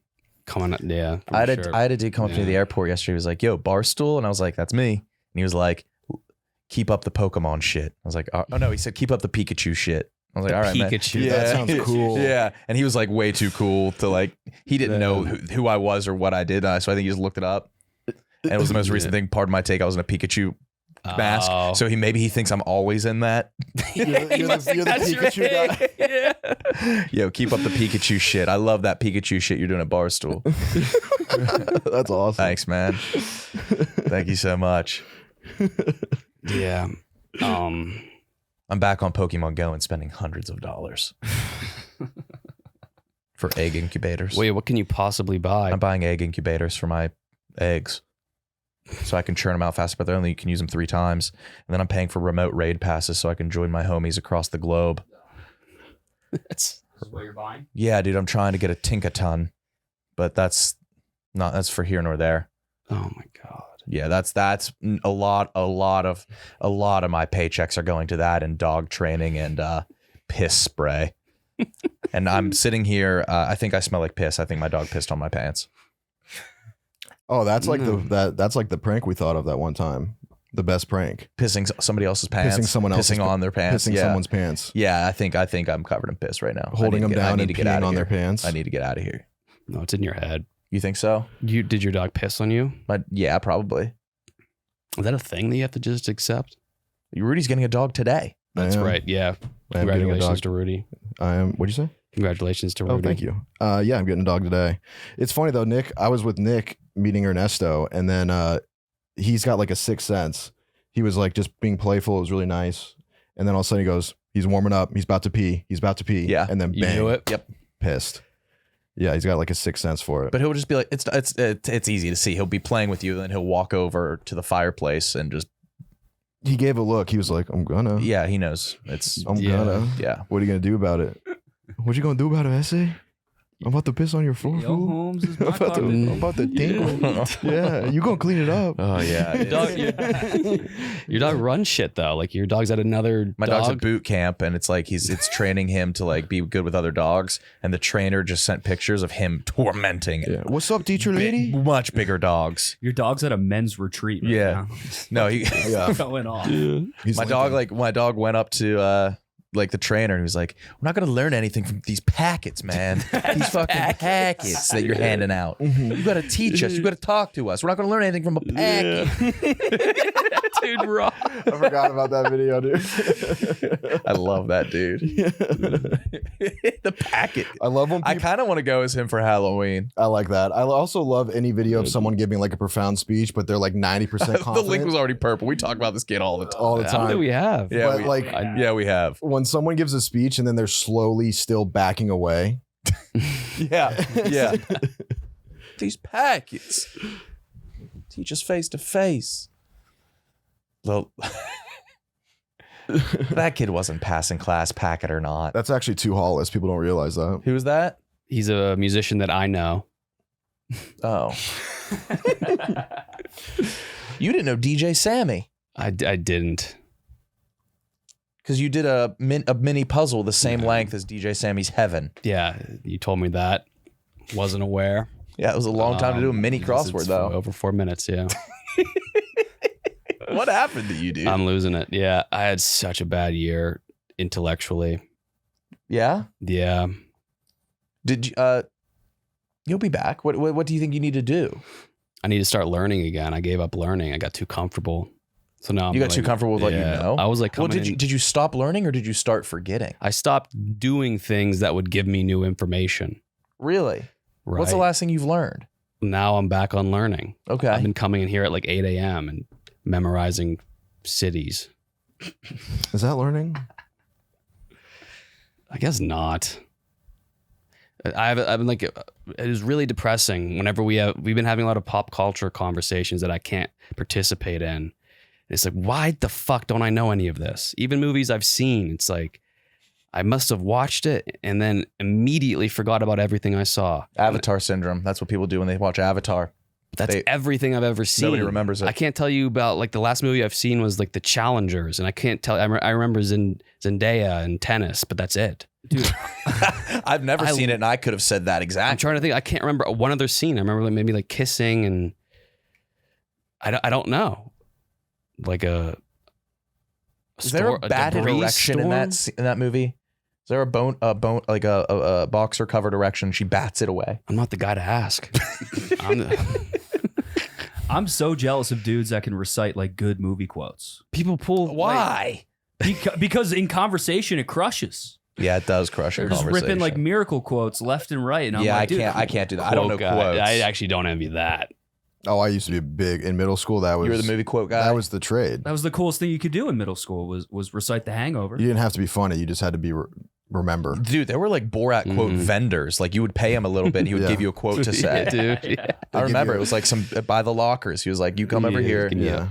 Coming up, yeah. I had sure. a dude come up to me at the airport yesterday. He was like, "Yo, Barstool," and I was like, "That's me." And he was like, "Keep up the Pokemon shit." I was like, "Oh no," he said, "Keep up the Pikachu shit." I was like, "All right, man." Pikachu. That sounds cool. Yeah, and he was like way too cool to like. He didn't know who I was or what I did, so I think he just looked it up. And it was the most recent thing. Pardon my take. I was in a Pikachu mask, Oh. so he thinks I'm always in that. you're the Pikachu guy. Yeah. Yo, keep up the Pikachu shit. I love that Pikachu shit you're doing at Barstool. That's awesome. Thanks, man. Thank you so much. Yeah. I'm back on Pokemon Go and spending hundreds of dollars for egg incubators. Wait, what can you possibly buy? I'm buying egg incubators for my eggs so I can churn them out faster, but you can use them 3 times. And then I'm paying for remote raid passes so I can join my homies across the globe. That's What you're buying? Yeah, dude, I'm trying to get a Tinkaton, but that's for here nor there. oh my god. Yeah, that's a lot of my paychecks are going to that and dog training and piss spray. And I'm sitting here. I think I smell like piss. I think my dog pissed on my pants. Oh, that's like that's like the prank we thought of that one time. The best prank. Pissing somebody else's pants. Pissing someone else's Pissing on their pants. Pissing yeah. someone's pants. Yeah, I think I'm covered in piss right now. Holding them down I need and to get out peeing of on here. their pants. I need to get out of here. No, it's in your head. You think so? Did your dog piss on you? Yeah, probably. Is that a thing that you have to just accept? Rudy's getting a dog today. That's I am. right. Yeah. I am getting a Congratulations dog. to Rudy. I am. What'd you say? Congratulations to Rudy. Oh, thank you. Yeah, I'm getting a dog today. It's funny though, Nick. I was with Nick meeting Ernesto, and then he's got like a sixth sense. He was like just being playful. It was really nice. And then all of a sudden he goes, he's warming up. He's about to pee. He's about to pee. Yeah. And then You bang. knew it? Yep. Pissed. Yeah, he's got like a sixth sense for it. But he'll just be like, it's easy to see. He'll be playing with you, then he'll walk over to the fireplace and just He gave a look. He was like, I'm gonna. yeah, he knows. It's I'm Yeah. gonna. yeah. What are you gonna do about it? What you gonna do about it, Essay? I'm about to piss on your floor, Yo, fool. Holmes is I'm my about to, carpet. I'm about to tinkle. Yeah, you gonna clean it up. Oh yeah. Your dog runs shit though. Like your dog's at another. My dog's at boot camp, and it's like it's training him to like be good with other dogs. And the trainer just sent pictures of him tormenting Yeah. What's up, teacher lady? much bigger dogs. Your dog's at a men's retreat right Yeah. No, he. Yeah. going off. He's my Lincoln. dog went up to like the trainer and he was like, we're not gonna learn anything from these packets, man. These fucking packets that you're handing out. You gotta teach us. You gotta talk to us. We're not gonna learn anything from a packet. Dude, raw. I forgot about that video, dude. I love that dude. The packet. I love when I people, kind of want to go as him for Halloween. I like that. I also love any video of someone giving like a profound speech, but they're like 90% confident The link was already purple. We talk about this kid all the time. all the I don't think time. we have. Yeah, But, we, like- yeah, we have. When someone gives a speech and then they're slowly still backing away. Yeah, yeah. These packets. Teach us face to face. Well, that kid wasn't passing class, packet or not. That's actually too Hollis. People don't realize that. Who was that? He's a musician that I know. Oh. You didn't know DJ Sammy I didn't. because you did a mini puzzle the same length as DJ Sammy's Heaven. Yeah, you told me that. Wasn't aware. Yeah, it was a long time to do a mini because crossword it's though. Over 4 minutes. Yeah, What happened to you, dude? I'm losing it. Yeah, I had such a bad year intellectually. Yeah. Yeah, Did you? You'll be back. What do you think you need to do? I need to start learning again. I gave up learning. I got too comfortable. So now You got too comfortable with what you know? I was like, Well, coming in- did you stop learning or did you start forgetting? I stopped doing things that would give me new information. Really? Right. What's the last thing you've learned? Now I'm back on learning. Okay. I've been coming in here at like 8 a.m. and memorizing cities. Is that learning? I guess not. I've been like, it is really depressing whenever we've been having a lot of pop culture conversations that I can't participate in. It's like, why the fuck don't I know any of this? Even movies I've seen, it's like, I must have watched it and then immediately forgot about everything I saw. Avatar syndrome. That's what people do when they watch Avatar. That's They- everything I've ever seen. Nobody remembers it. I can't tell you about like the last movie I've seen was like The Challengers, and I can't tell. I remember Zendaya and tennis, but that's it. Dude, I've never seen it, and I could have said that I'm exactly. trying to think. I can't remember one other scene. I remember like maybe like kissing, and I don't know, like a. Is there a bad debris erection in storm? that movie? Is there a bone like a boxer covered erection? She bats it away. I'm not the guy to ask. I'm so jealous of dudes that can recite like good movie quotes. People pull Why? Because in conversation it crushes. Yeah, it does crush They're your just conversation. ripping like miracle quotes left and right. And I'm yeah, like, dude, I can't do that. I don't know quote guy. quotes. I actually don't envy that. Oh, I used to be big in middle school. That was You were the movie quote guy. That was the trade. That was the coolest thing you could do in middle school was recite The Hangover. You didn't have to be funny. You just had to be remember. Dude, there were like Borat quote vendors. Like you would pay him a little bit, and he would Yeah. give you a quote to say. Dude. Yeah. I give remember you- it was like some by the lockers. He was like, "You come over Yeah, here." you can- Yeah,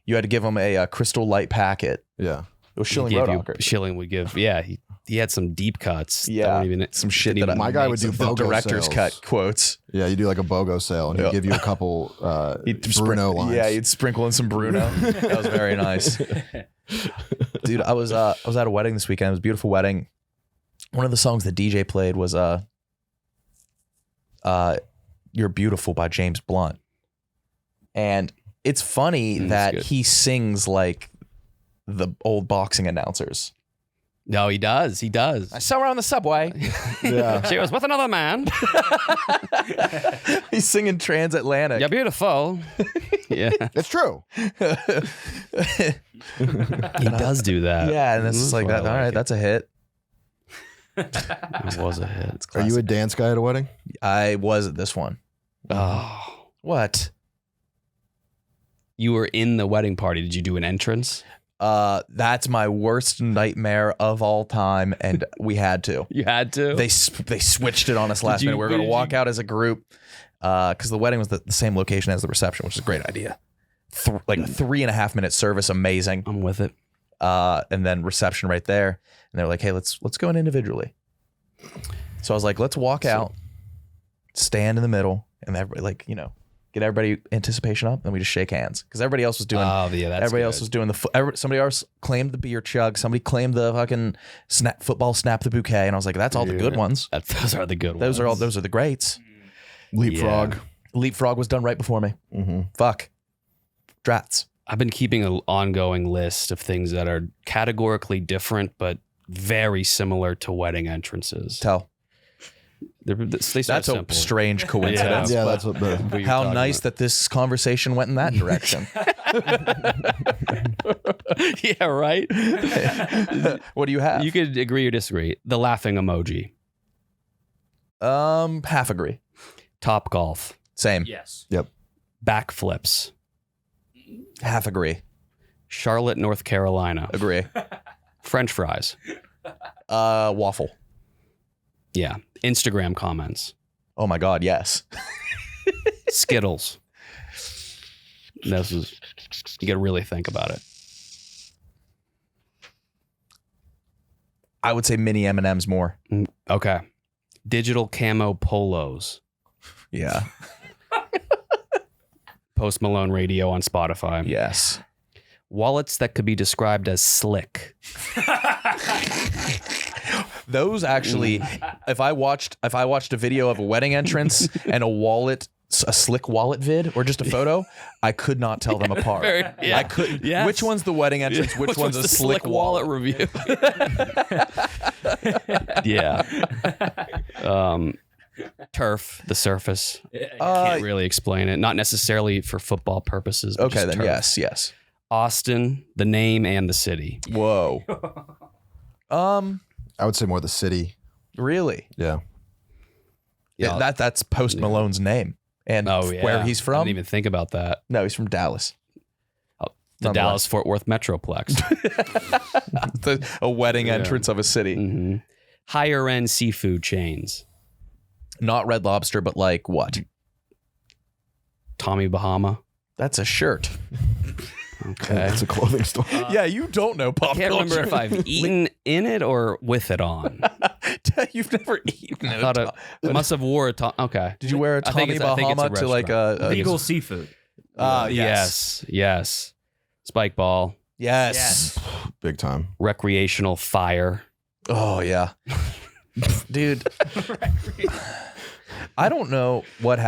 You had to give him a Crystal Light packet. yeah. It was He Shilling gave Road you- Locker. Shilling would give. Yeah, he had some deep cuts. that Yeah, weren't even, some shit didn't that even My guy make would do sense. The BOGO director's sales. cut quotes. Yeah, you do like a BOGO sale, and he'd Yeah. give you a couple He'd Bruno lines. Yeah, he'd sprinkle in some Bruno. That was very nice. Dude, I was at a wedding this weekend. It was a beautiful wedding. One of the songs the DJ played was "You're Beautiful" by James Blunt. And it's funny That's that good. he sings like the old boxing announcers. No, he does. He does. I saw her on the subway. Yeah. She was with another man. He's singing transatlantic. You're beautiful. Yeah, It's true. he does do that. Yeah, and it's just like that. All right, that's a hit. It was a hit. Are you a dance guy at a wedding? I was at this one. Oh, What? You were in the wedding party. Did you do an entrance? That's my worst nightmare of all time, and we had to. You had to? They switched it on us last minute. We were going to walk out as a group because the wedding was the same location as the reception, which is a great idea. Like a 3.5 minute service, amazing. I'm with it. And then reception right there, and they're like, "Hey, let's go in individually." So I was like, "Let's walk out, stand in the middle, and everybody get everybody anticipation up, and we just shake hands because everybody else was doing. Oh yeah, that's everybody good. else was doing somebody else claimed the beer chug. Somebody claimed the fucking football snap the bouquet, and I was like, "That's all the good ones. Those are the good ones. Those are the greats." Leapfrog. Leapfrog was done right before me. Fuck. Drats. I've been keeping an ongoing list of things that are categorically different, but very similar to wedding entrances. They start That's simple. a strange coincidence. Yeah, but that's what the. What you're how talking nice that this conversation went in that direction. about. Yeah, right. What do you have? You could agree or disagree. The laughing emoji. Half agree. Top golf. Same. Yes. Backflips. Half agree. Charlotte, North Carolina. Agree. French fries. Waffle. Yeah. Instagram comments. Oh my God, yes. Skittles. This is, you got to really think about it. I would say mini M&Ms more. Okay. Digital camo polos. Yeah. Post Malone radio on Spotify. Yes. Wallets that could be described as slick. Those actually, if I watched a video of a wedding entrance and a slick wallet vid or just a photo, I could not tell them apart. Yeah. I couldn't. Yes. Which one's the wedding entrance? Which one's a the slick wallet? review? Yeah. Turf, the surface. Can't really explain it. Not necessarily for football purposes. But Okay, just then turf. yes. Austin, the name and the city. Whoa. I would say more the city. Really? Yeah. Yeah. That's Post Malone's name and where he's I from. didn't even think about that. No, he's from Dallas. The Nonetheless. Dallas-Fort Worth Metroplex. A wedding entrance of a city. hmm Higher end seafood chains. Not Red Lobster, but like what? Tommy Bahama. That's a shirt. Okay. It's a clothing store. Yeah, you don't know pop I can't remember culture. if I've eaten in it or with it on. You've never eaten I it. thought I must have wore a Okay. Did you wear a I think Tommy it's- I think it's a Bahama to like a Legal seafood. Yes. Yes. Spike ball. Yes. Big time. Recreational fire. Oh yeah. Dude. I don't know what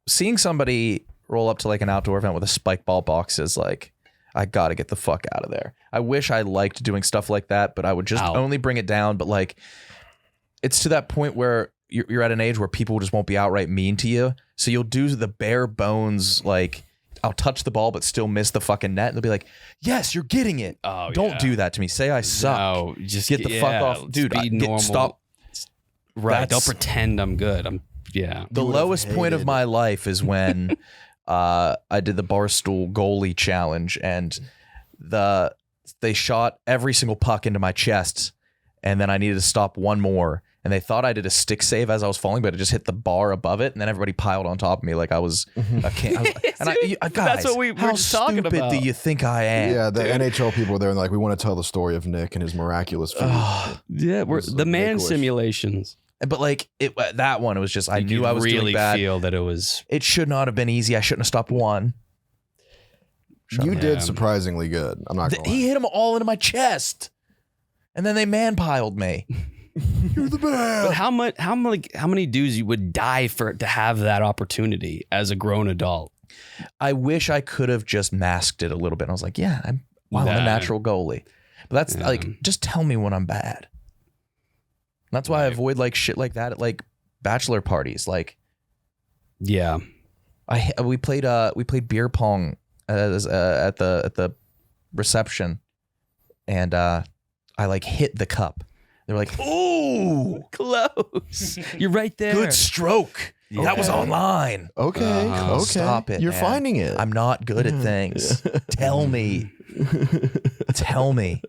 seeing somebody roll up to like an outdoor event with a spike ball box is like, I gotta get the fuck out of there. I wish I liked doing stuff like that, but I would just only bring it down. But like, it's to that point where you're at an age where people just won't be outright mean to you. So you'll do the bare bones, like I'll touch the ball but still miss the fucking net. And they'll be like, yes, you're getting it. Oh, Don't yeah. do that to me. Say I suck. No, just Get the fuck off. Dude, stop. Right. That's- Don't pretend I'm good. Yeah. The lowest point of my life is when I did the Barstool goalie challenge and they shot every single puck into my chest and then I needed to stop one more and they thought I did a stick save as I was falling, but it just hit the bar above it and then everybody piled on top of me like I was a king. Guys, That's what we were how just talking stupid about. do you think I am? Yeah, the NHL people were there and like, we want to tell the story of Nick and his miraculous feat. Yeah. We're was the man make-a-wish. simulations. But like that one, it was just I You knew could I was really doing bad. feel that it was. It should not have been easy. I shouldn't have stopped one. You Yeah. did surprisingly good. I'm not gonna He lie. hit them all into my chest, and then they man piled me. You're the But best. how many dudes you would die for to have that opportunity as a grown adult? I wish I could have just masked it a little bit. I was like, yeah, I'm a Nah. natural goalie. But that's Yeah. like, just tell me when I'm bad. That's why I Right. avoid like shit like that at like bachelor parties. Like Yeah. we played beer pong at the reception, and I like hit the cup. They're like, ooh, Close. You're right there. good stroke. That was online. Okay. Uh-huh. Okay. Stop it. You're man. finding it. I'm not good at things. Tell me. Tell me.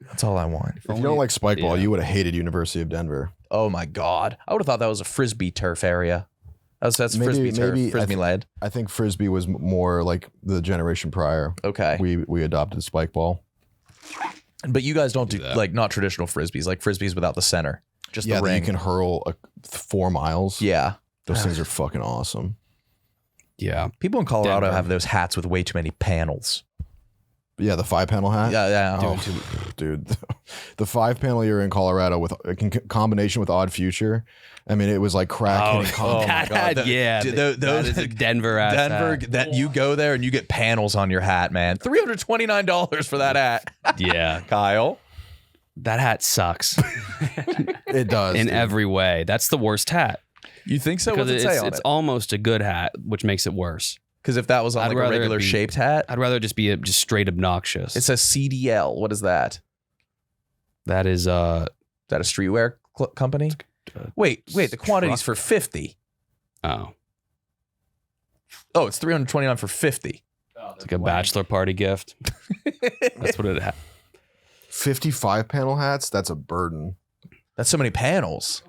That's all I want. If you don't like spike ball, Yeah. you would have hated University of Denver. Oh my God. I would have thought that was a frisbee turf area. That's Maybe- frisbee turf, maybe I frisbee thi- land. I think frisbee was more like the generation prior. Okay. We adopted spike ball. But you guys don't do that. like not traditional frisbees, like frisbees without the center, just Yeah, the that ring. you can hurl 4 miles. Yeah. Those things are fucking awesome. Yeah. People in Colorado Denver. have those hats with way too many panels. Yeah, the 5-panel hat. Yeah. Oh, dude, the 5-panel you're in Colorado with in combination with Odd Future. I mean, it was like crack hitting combo. my that God. had, The- yeah. dude, that those- is a Denver ass Denver, hat. that you go there and you get panels on your hat, man. $329 for that hat. Yeah. Kyle. That hat sucks It does. in dude. every way. That's the worst hat. You think so? Because What's it say on it's it? almost a good hat, which makes it worse. Because if that was on I'd like a rather it regular be- shaped hat, I'd rather just be just straight obnoxious. it says CDL. What is that? That is Is that a streetwear company? Wait, the quantity's for 50. oh, Oh, it's $329 for 50. it's like a bachelor party gift. That's what it had. 55-panel hats. That's a burden. That's so many panels.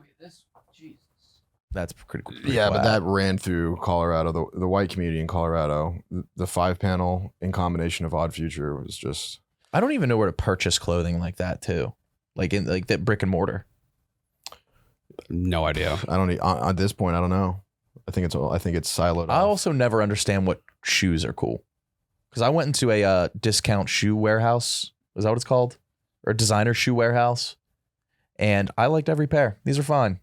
That's pretty cool. Yeah, but that ran through Colorado, the white community in Colorado. The 5-panel in combination of Odd Future was just. I don't even know where to purchase clothing like that too, like in like that brick and mortar. No idea. I don't. At this point, I don't know. I think it's siloed. I off. also never understand what shoes are cool, because I went into a discount shoe warehouse. Is that what it's called, or designer shoe warehouse? And I liked every pair. These are fine.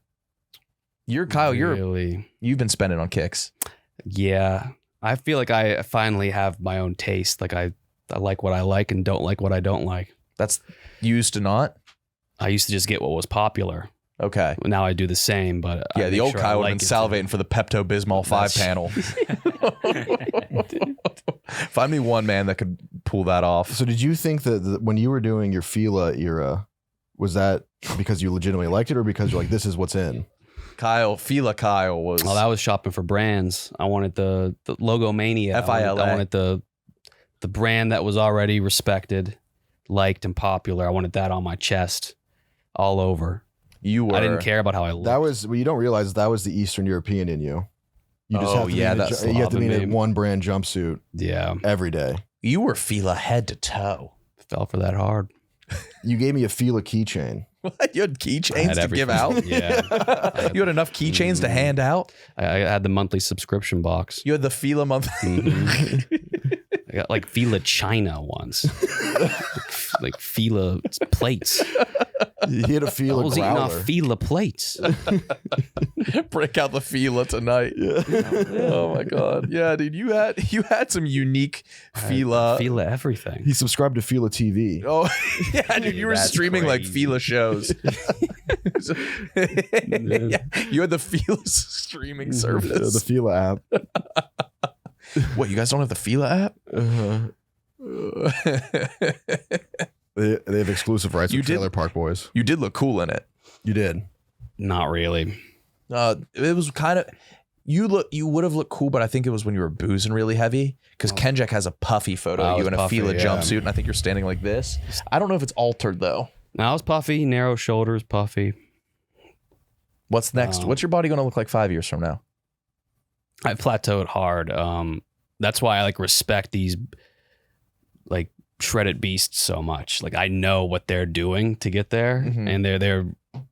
Kyle. Really? You've been spending on kicks. Yeah. I feel like I finally have my own taste. Like I like what I like and don't like what I don't like. That's used to not. I used to just get what was popular. Okay. Now I do the same, but I Yeah, the make old sure I Kyle would like have been it too. salivating for the Pepto Bismol 5-panel. Find me one man that could pull that off. So, did you think that when you were doing your Fila era, was that because you legitimately liked it, or because you're like, this is what's in? Fila Kyle was. Well, that was shopping for brands. I wanted the logo mania. FILA. I wanted the brand that was already respected, liked, and popular. I wanted that on my chest, all over. You were. I didn't care about how I looked. That was. Well, you don't realize that was the Eastern European in you. You just Oh, have to yeah, be in a that's you have to be in a Slavic. one brand jumpsuit Yeah, every day. You were Fila head to toe. fell for that hard. You gave me a Fila keychain. What? You had I keychains had to give everything. out? Yeah. You had enough keychains to hand out? I had the monthly subscription box. You had the Fila month. Mhm. I got like Fila China once, like Fila plates. He had a I Fila was eating off growler. Fila plates. Break out the Fila tonight. Oh my god. Yeah, dude, you had some unique Fila. Fila everything. He subscribed to Fila TV. Oh yeah, dude, you were That's streaming like crazy. Fila shows. Yeah, you had the Fila streaming The service. Fila app. What, you guys don't have the Fila app? They have exclusive rights You with did- Trailer Park Boys. You did look cool in it. You did. Not really. It was kind of you would have looked cool, but I think it was when you were boozing really heavy. Because Kenjek has a puffy photo I of you was in a puffy, Fila yeah. jumpsuit, and I think you're standing like this. I don't know if it's altered though. Now I was puffy, narrow shoulders, puffy. What's next? What's your body going to look like 5 years from now? I plateaued hard. That's why I like respect these like shredded beasts so much. Like I know what they're doing to get there, Mhm. and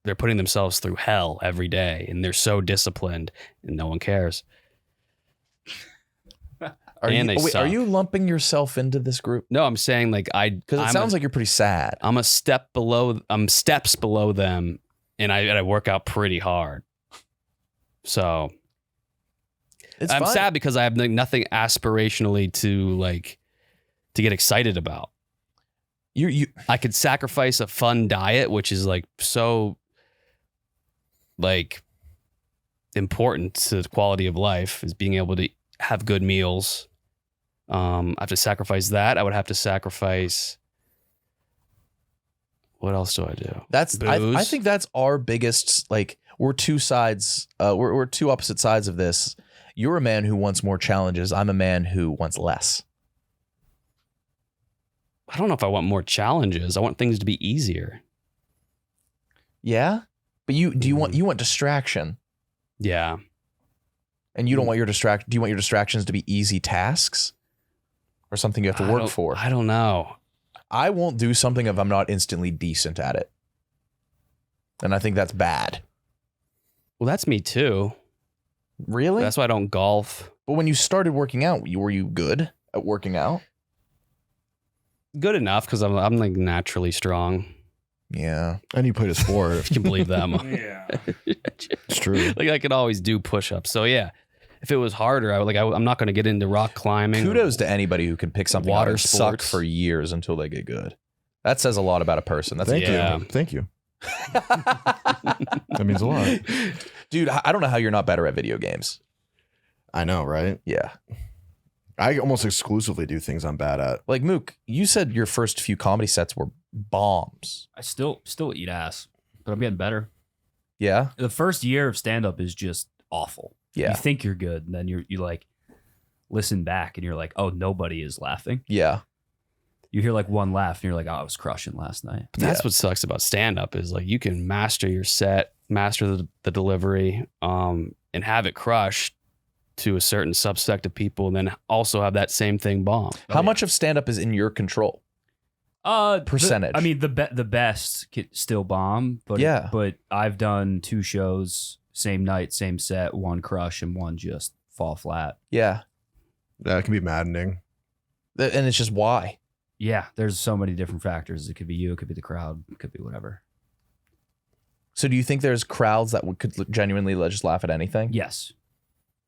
they're putting themselves through hell every day, and they're so disciplined, and no one cares. Are And you, they are suck. you lumping yourself into this group? No, I'm saying like Because it sounds like you're pretty sad. I'm a step below. I'm steps below them, and I work out pretty hard. So It's I'm fine. sad because I have like, nothing aspirationally to get excited about. You I could sacrifice a fun diet, which is like so like important to the quality of life, is being able to have good meals. I have to sacrifice that. I would have to sacrifice What else do I do? That's I Booze. think that's our biggest, like, we're two sides, we're two opposite sides of this. You're a man who wants more challenges. I'm a man who wants less. I don't know if I want more challenges. I want things to be easier. Yeah? But you want distraction. Yeah. And you don't want your do you want your distractions to be easy tasks? Or something you have to work for? I don't know. I won't do something if I'm not instantly decent at it. And I think that's bad. Well, that's me too. Really? That's why I don't golf. But when you started working out, were you good at working out? Good enough because I'm like naturally strong. Yeah. And you played a sport. If you can believe that. Yeah. It's true. Like I could always do push-ups. So yeah, if it was harder, I'm not going to get into rock climbing. Kudos to anybody who can pick something Water out and suck sports. for years until they get good. That says a lot about a person. That's Thank Yeah. you. Thank you. That means a lot. Dude, I don't know how you're not better at video games. I know, right? Yeah. I almost exclusively do things I'm bad at. Like, Mook, you said your first few comedy sets were bombs. I still eat ass, but I'm getting better. Yeah? The first year of stand up is just awful. Yeah. You think you're good, and then you like listen back and you're like, oh, nobody is laughing. Yeah. You hear like one laugh and you're like, oh, I was crushing last night. But that's what sucks about stand-up is like you can master your set, master the delivery, and have it crush to a certain subsect of people, and then also have that same thing bomb. How much of stand-up is in your control? Percentage. The best can still bomb, but Yeah. but I've done 2 shows, same night, same set, one crush and one just fall flat. Yeah. That can be maddening. And it's just why? Yeah, there's so many different factors. It could be you, it could be the crowd, it could be whatever. So do you think there's crowds that could genuinely just laugh at anything? Yes.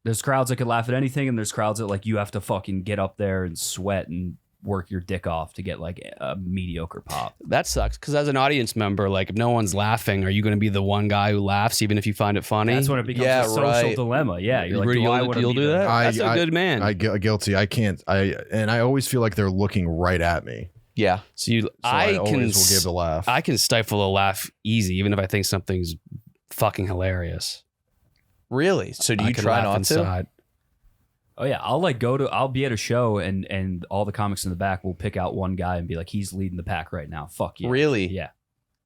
There's crowds that could laugh at anything, and there's crowds that like you have to fucking get up there and sweat and work your dick off to get like a mediocre pop. That sucks because as an audience member, like if no one's laughing, are you going to be the one guy who laughs even if you find it funny? That's when it becomes Yeah, a social right. dilemma. Yeah, you're like, Really, do I want to you'll be do the- that? That's a good man. I guilty. I can't. I always feel like they're looking right at me. Yeah. so you, So I always can will give the laugh. I can stifle a laugh easy, even if I think something's fucking hilarious. Really? So do I you can try laugh not to? inside. Oh yeah, I'll be at a show and all the comics in the back will pick out one guy and be like, he's leading the pack right now. Fuck yeah. Really? Yeah.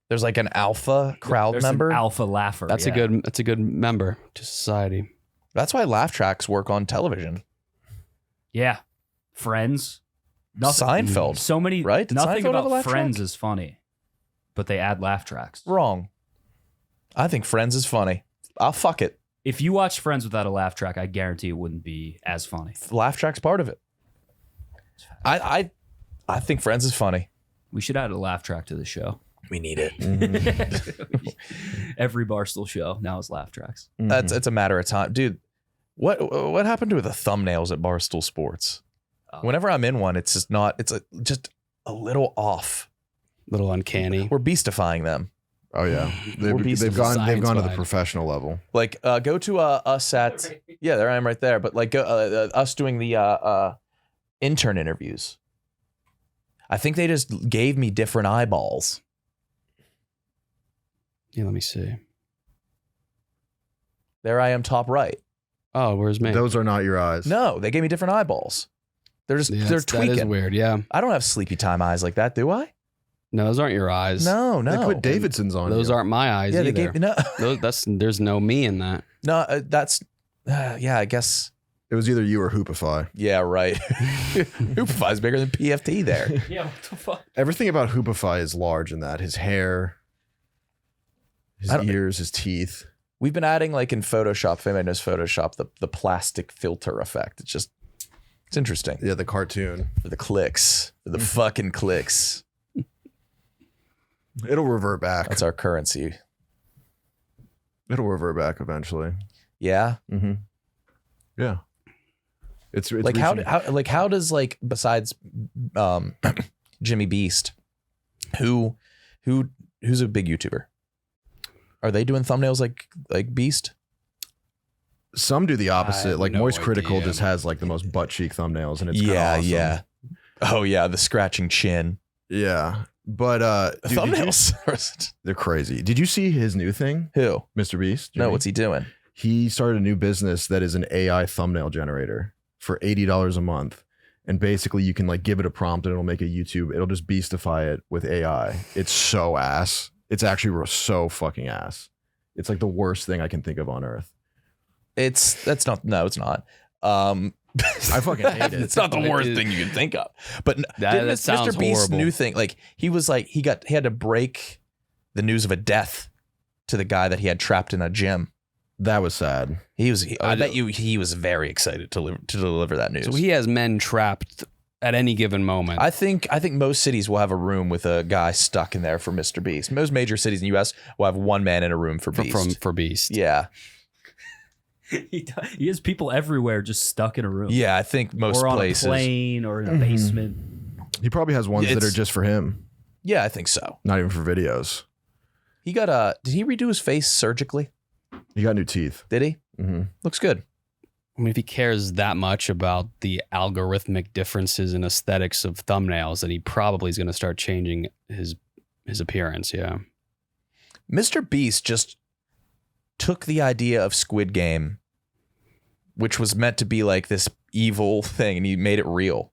There's like an alpha crowd There's member? an alpha laugher. That's yeah. a good member to society. That's why laugh tracks work on television. Yeah. Friends. Seinfeld. So many Right? Did Nothing Seinfeld have a about laugh Friends track? is funny, but they add laugh tracks. Wrong. I think Friends is funny. I'll fuck it. If you watch Friends without a laugh track, I guarantee it wouldn't be as funny. Laugh track's part of it. I think Friends is funny. We should add a laugh track to the show. We need it. Every Barstool show now is laugh tracks. It's a matter of time, dude. What happened to the thumbnails at Barstool Sports? Whenever I'm in one, it's just not. It's just a little off. Little uncanny. We're beastifying them. Oh yeah, We're beasts they've of gone to the science-wide. professional level. Like go to us at yeah, there I am right there. But like us doing the intern interviews. I think they just gave me different eyeballs. Yeah, let me see. There I am, top right. Oh, where's me? Those are not your eyes. No, they gave me different eyeballs. They're just Yeah, they're that is tweaking. weird. Yeah. I don't have sleepy time eyes like that, do I? No, those aren't your eyes. No. They put Davidson's on. Those you. aren't my eyes Yeah, either. they gave no. There's no me in that. No, that's yeah. I guess It was either you or Hoopify. yeah. Right. Hoopify's bigger than PFT there. Yeah, what the fuck? Everything about Hoopify is large in that. His hair, his I don't- ears, his teeth. We've been adding like in Photoshop. If anybody knows Photoshop, the plastic filter effect. It's interesting Yeah, the cartoon. for the clicks, for the fucking clicks. It'll revert back. That's our currency. It'll revert back eventually. Yeah. Mm-hmm. Yeah. It's Like how does like besides Jimmy Beast, who's a big YouTuber? Are they doing thumbnails like Beast? some do the I opposite. have Like no Moist Critical idea. just has like the most butt cheek thumbnails, and it's Yeah, kinda awesome. yeah. Oh yeah, the scratching chin. Yeah. But dude, Thumbnails. they're crazy. Did you see his new thing, Who? Mr. Beast? No, what's he doing? He started a new business that is an AI thumbnail generator for $80 a month. And basically you can like give it a prompt and it'll make a YouTube. It'll just beastify it with AI. It's so ass. It's actually so fucking ass. It's like the worst thing I can think of on earth. It's not. I fucking hate it. It's not the worst thing you can think of. But That sounds Mr. Beast's horrible. new thing, like he had to break the news of a death to the guy that he had trapped in a gym. That was sad. I bet you he was very excited to deliver that news. So he has men trapped at any given moment. I think most cities will have a room with a guy stuck in there for Mr. Beast. Most major cities in the U.S. will have one man in a room for Beast. for Beast. Yeah. He has people everywhere just stuck in a room. Yeah, I think most or on places. a plane or in a basement. He probably has ones that are just for him, Yeah, I think so. not even for videos. He got did he redo his face surgically? He got new teeth. Did he? Mm-hmm. Looks good. I mean, if he cares that much about the algorithmic differences in aesthetics of thumbnails, then he probably is going to start changing his appearance. Yeah. Mr. Beast just took the idea of Squid Game, which was meant to be like this evil thing, and he made it real.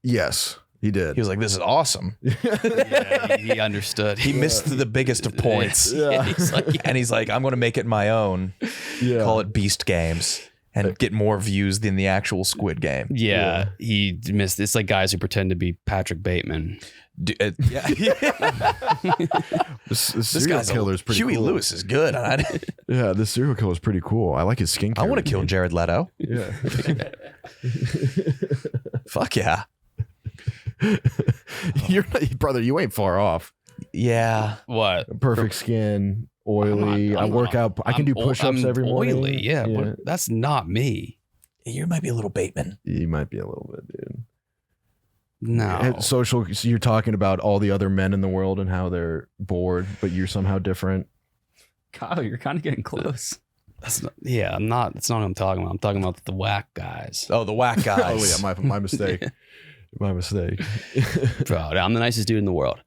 Yes, he did. He was like, "This is awesome." Yeah, he understood. He missed the biggest of points. Yeah. He's like, "I'm going to make it my own. Yeah. Call it Beast Games and get more views than the actual Squid Game." Yeah, he missed. It's like guys who pretend to be Patrick Bateman. Yeah. This This serial guy's killer is pretty Huey cool. Lewis is good. Yeah, this serial killer is pretty cool. I like his skincare. I want to kill Jared Leto. Yeah. Fuck yeah. Brother, you ain't far off. Yeah. What? Perfect skin, oily. I work out. I can do push-ups every morning. Oily, yeah. But that's not me. You might be a little Bateman. You might be a little bit, dude. No. Social. So you're talking about all the other men in the world and how they're bored, but you're somehow different. Kyle, you're kind of getting close. That's not. Yeah, I'm not. That's not what I'm talking about. I'm talking about the whack guys. Oh, the whack guys. Oh yeah, my mistake. My mistake. Bro, I'm the nicest dude in the world.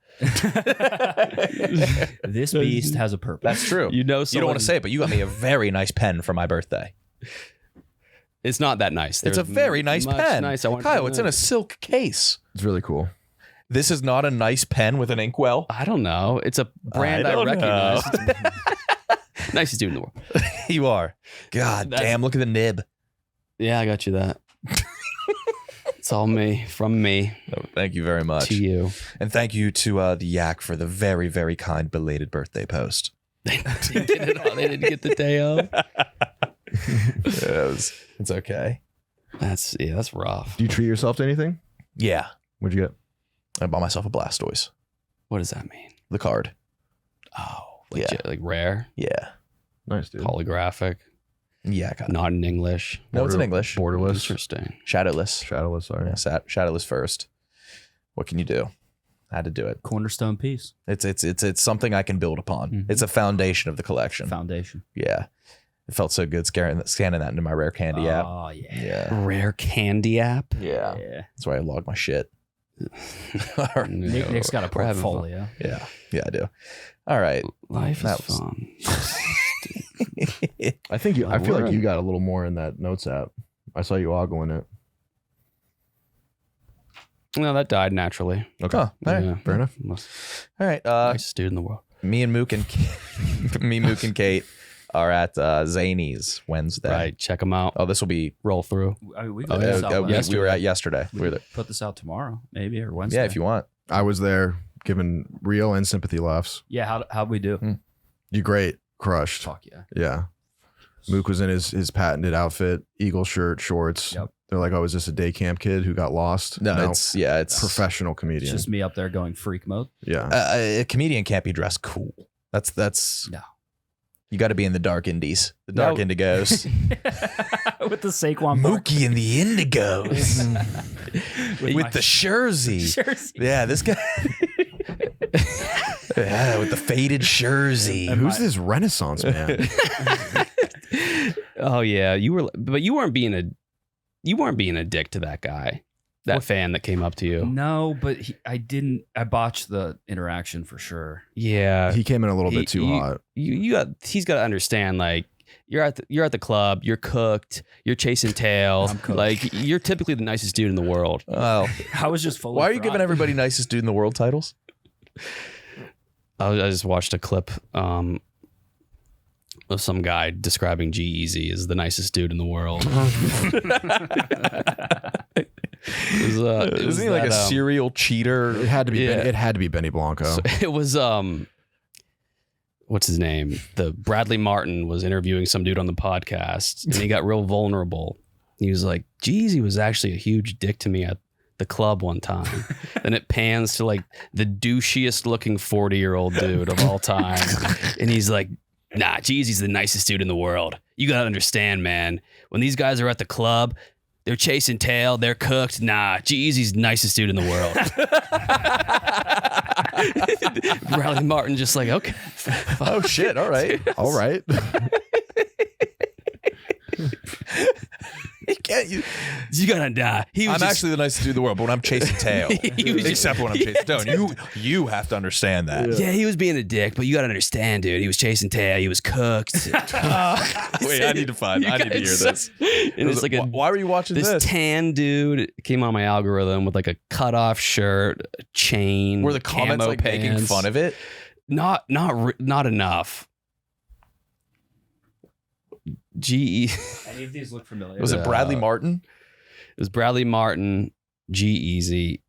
This beast has a purpose. That's true. You know, You don't want to say it, but you got me a very nice pen for my birthday. It's not that nice. It's a very nice pen. Nice. I want Kyle, it's in a silk case. It's really cool. This is not a nice pen with an inkwell. I don't know. It's a brand I I, don't recognize. Nicest dude in the world. You are. God damn, look at the nib. Yeah, I got you that. It's all me, from me Oh, thank you very much. to you. And thank you to the Yak for the very, very kind belated birthday post. They didn't get it all. They didn't get the day of. It's okay. That's rough. Do you treat yourself to anything? Yeah. What'd you get? I bought myself a Blastoise. What does that mean? The card. Oh, Yeah. like rare, Yeah. Nice, dude. holographic, Yeah, I got it. not in English. No, it's in English. Borderless. Interesting. Shadowless. Shadowless, sorry. Yeah, Shadowless first. What can you do? I had to do it. Cornerstone piece. It's something I can build upon. Mhm. It's a foundation of the collection. Foundation. Yeah. It felt so good scanning that into my rare candy app. Oh, yeah. Yeah. Rare candy app. Yeah. Yeah. That's where I log my shit. Nick's got a We're having fun. portfolio. Yeah. Yeah, I do. All right. Life That is was- fun. I think I feel We're like you in- got a little more in that notes app. I saw you ogling it. No, that died naturally. Okay. Oh, all right. Yeah. Fair enough. All right. Nicest dude in the world. Me and Mook and Mook and Kate are at Zany's Wednesday. Right. Check them out. Oh, this will be. Roll through. I mean, we Oh, put yeah. this out We were at yesterday. We We were could there. put this out tomorrow, maybe, or Wednesday. Yeah, if you want. I was there giving real and sympathy laughs. Yeah, how'd we do? You great. Crushed. Fuck yeah. Yeah. Mook was in his patented outfit, eagle shirt, shorts. Yep. They're like, oh, is this a day camp kid who got lost? No, it's professional It's comedian. just me up there going freak mode. Yeah. A comedian can't be dressed cool. That's No. You got to be in the dark indies, the dark No. indigos. With the Saquon Barkley. Mookie and the Indigos with my the jersey. jersey. Yeah, this guy. Yeah, with the faded jersey. Who's this Renaissance man? Oh yeah, you weren't being a dick to that guy. That fan that came up to you. No, but I botched the interaction for sure. Yeah. He came in a little bit too hot. He's got to understand, like, you're at the club, you're cooked, you're chasing tail. I'm cooked. Like, you're typically the nicest dude in the world. Oh, I was just full why of are you giving pride. everybody nicest dude in the world titles? I just watched a clip of some guy describing G-Eazy as the nicest dude in the world. Isn't he like a serial cheater? It had to be. Yeah. It had to be Benny Blanco. So it was what's his name? The Bradley Martin was interviewing some dude on the podcast, and he got real vulnerable. He was like, G-Eazy was actually a huge dick to me at the club one time. Then it pans to like the douchiest looking 40-year-old dude of all time, and he's like, nah, G-Eazy's the nicest dude in the world. You gotta understand, man. When these guys are at the club, they're chasing tail, they're cooked. Nah, G-Eazy's the nicest dude in the world. Bradley Martin just like, okay. Oh shit! All right. All right. You can't. You gotta die. I'm actually the nicest dude in the world, but when I'm chasing tail, He was just- except when I'm chasing tail, you have to understand that. Yeah, he was being a dick, but you gotta understand, dude. He was chasing tail. He was cooked. Wait, I need to hear this. And it's like Why were you watching this this? tan dude came on my algorithm with like a cutoff shirt, a chain. Were the comments camo like making pants. fun of it? Not enough. G. Any of these look familiar? Was it Bradley Martin? It was Bradley Martin, G-Eazy.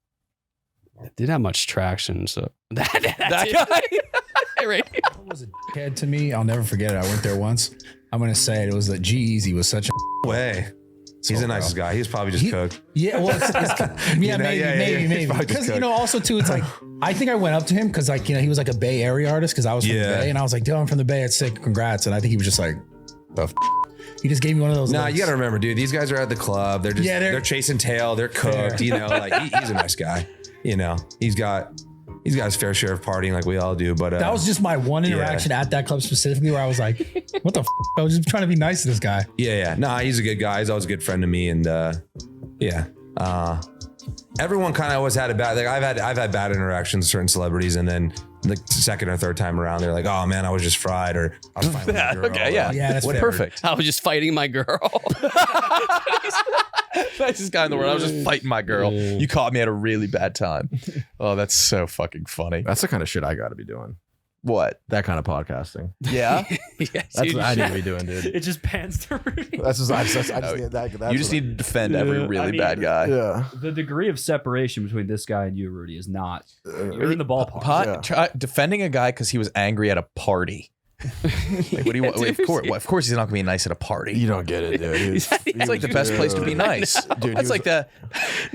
It didn't have much traction, so that guy. Right. It was a dickhead to me. I'll never forget it. I went there once. I'm gonna say it was that G-Eazy was such a way. He's the nicest guy. He's probably just cooked. yeah. Well, yeah, maybe. probably just Because cooked. also too, it's like I think I went up to him because like he was like a Bay Area artist because I was from the Yeah. Bay and I was like, "Yo, I'm from the Bay. It's sick. Congrats!" And I think he was just like, "The f-?" He just gave me one of those. Nah, looks. you gotta remember, dude. These guys are at the club. They're just they're chasing tail. They're cooked. You know, like he's a nice guy. You know, he's got his fair share of partying like we all do. But That was just my one interaction at that club specifically where I was like, "What the f-?" I was just trying to be nice to this guy. yeah. Nah, he's a good guy. He's always a good friend to me. And everyone kind of always had a bad. Like I've had bad interactions with certain celebrities, and then like second or third time around, they're like, "Oh man, I was just fried," or "I was fighting with my girl." Okay, yeah. Yeah, that's Whatever. Perfect. I was just fighting my girl. Nicest guy in the world. I was just fighting my girl. You caught me at a really bad time. Oh, that's so fucking funny. That's the kind of shit I got to be doing. What? That kind of podcasting. Yeah. That's what I need to be doing, dude. It just pans to Rudy. That's just I just need that. You just need to defend every really bad guy. Yeah. The degree of separation between this guy and you, Rudy, is not. You're in the ballpark. Defending a guy because he was angry at a party. Like, what do you want? Of course, he's not gonna be nice at a party. You don't get it, dude. It's like the best place to be nice, Dude, That's like the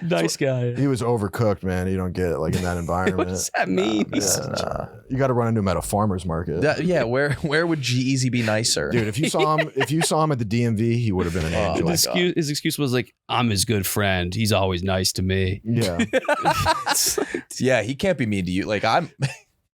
Nice guy. He was overcooked, man. You don't get it like in that environment. What does that mean? You got to run into him at a farmer's market. yeah. Where would G-Eazy be nicer, Dude, if you saw him at the DMV, he would have been an angel. His excuse was like, I'm his good friend. He's always nice to me. Yeah. Yeah, he can't be mean to you. Like I'm a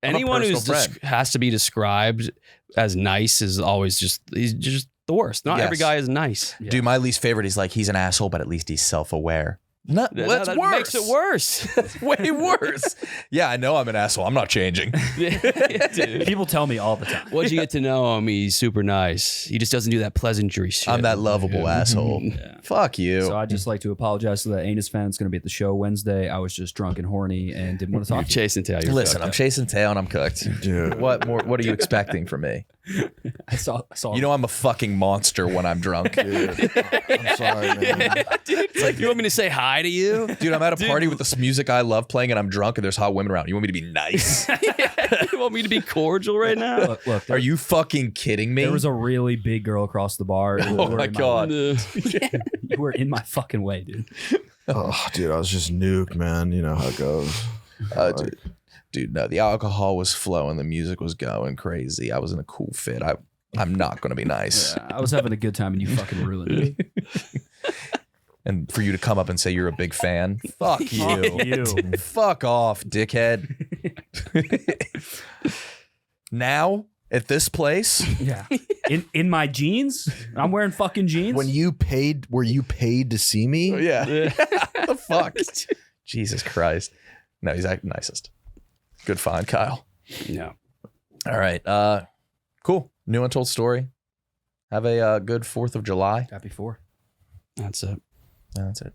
Anyone who personal friend. has to be described as nice is always he's just the worst. Not Yes. every guy is nice. Dude, my least favorite is like he's an asshole, but at least he's self-aware. No, that's that worse. makes it worse. That's way worse. Yeah, I know I'm an asshole. I'm not changing. Yeah, dude. People tell me all the time. Once you get to know him, he's super nice. He just doesn't do that pleasantry shit. I'm that lovable asshole. Fuck you. So I'd just like to apologize to the Anus fans going to be at the show Wednesday. I was just drunk and horny and didn't want to You're talk to you. chasing tail. You're Listen, fucked I'm up. chasing tail and I'm cooked. Dude. What more? What are you expecting from me? I saw You know I'm a fucking monster when I'm drunk. Dude, I'm sorry, man. It's like, you want me to say hi to you? Dude, I'm at a party with this music I love playing and I'm drunk and there's hot women around. You want me to be nice? You want me to be cordial right now? Look, Are you fucking kidding me? there was a really big girl across the bar. Oh my God. You were in my fucking way, dude. Oh, dude, I was just nuked, man. You know how it goes. Dude, no, the alcohol was flowing, the music was going crazy. I was in a cool fit. I'm not gonna be nice. Yeah, I was having a good time and you fucking ruined it. And for you to come up and say you're a big fan, fuck you. Fuck you. Fuck off, dickhead. Now, at this place, Yeah. In my jeans? I'm wearing fucking jeans? When you paid, were you paid to see me? yeah. What the fuck? Jesus Christ. No, he's acting nicest. Good find, Kyle. Yeah. All right. Cool. New Untold story. Have a good 4th of July. Happy 4. That's it. That's it.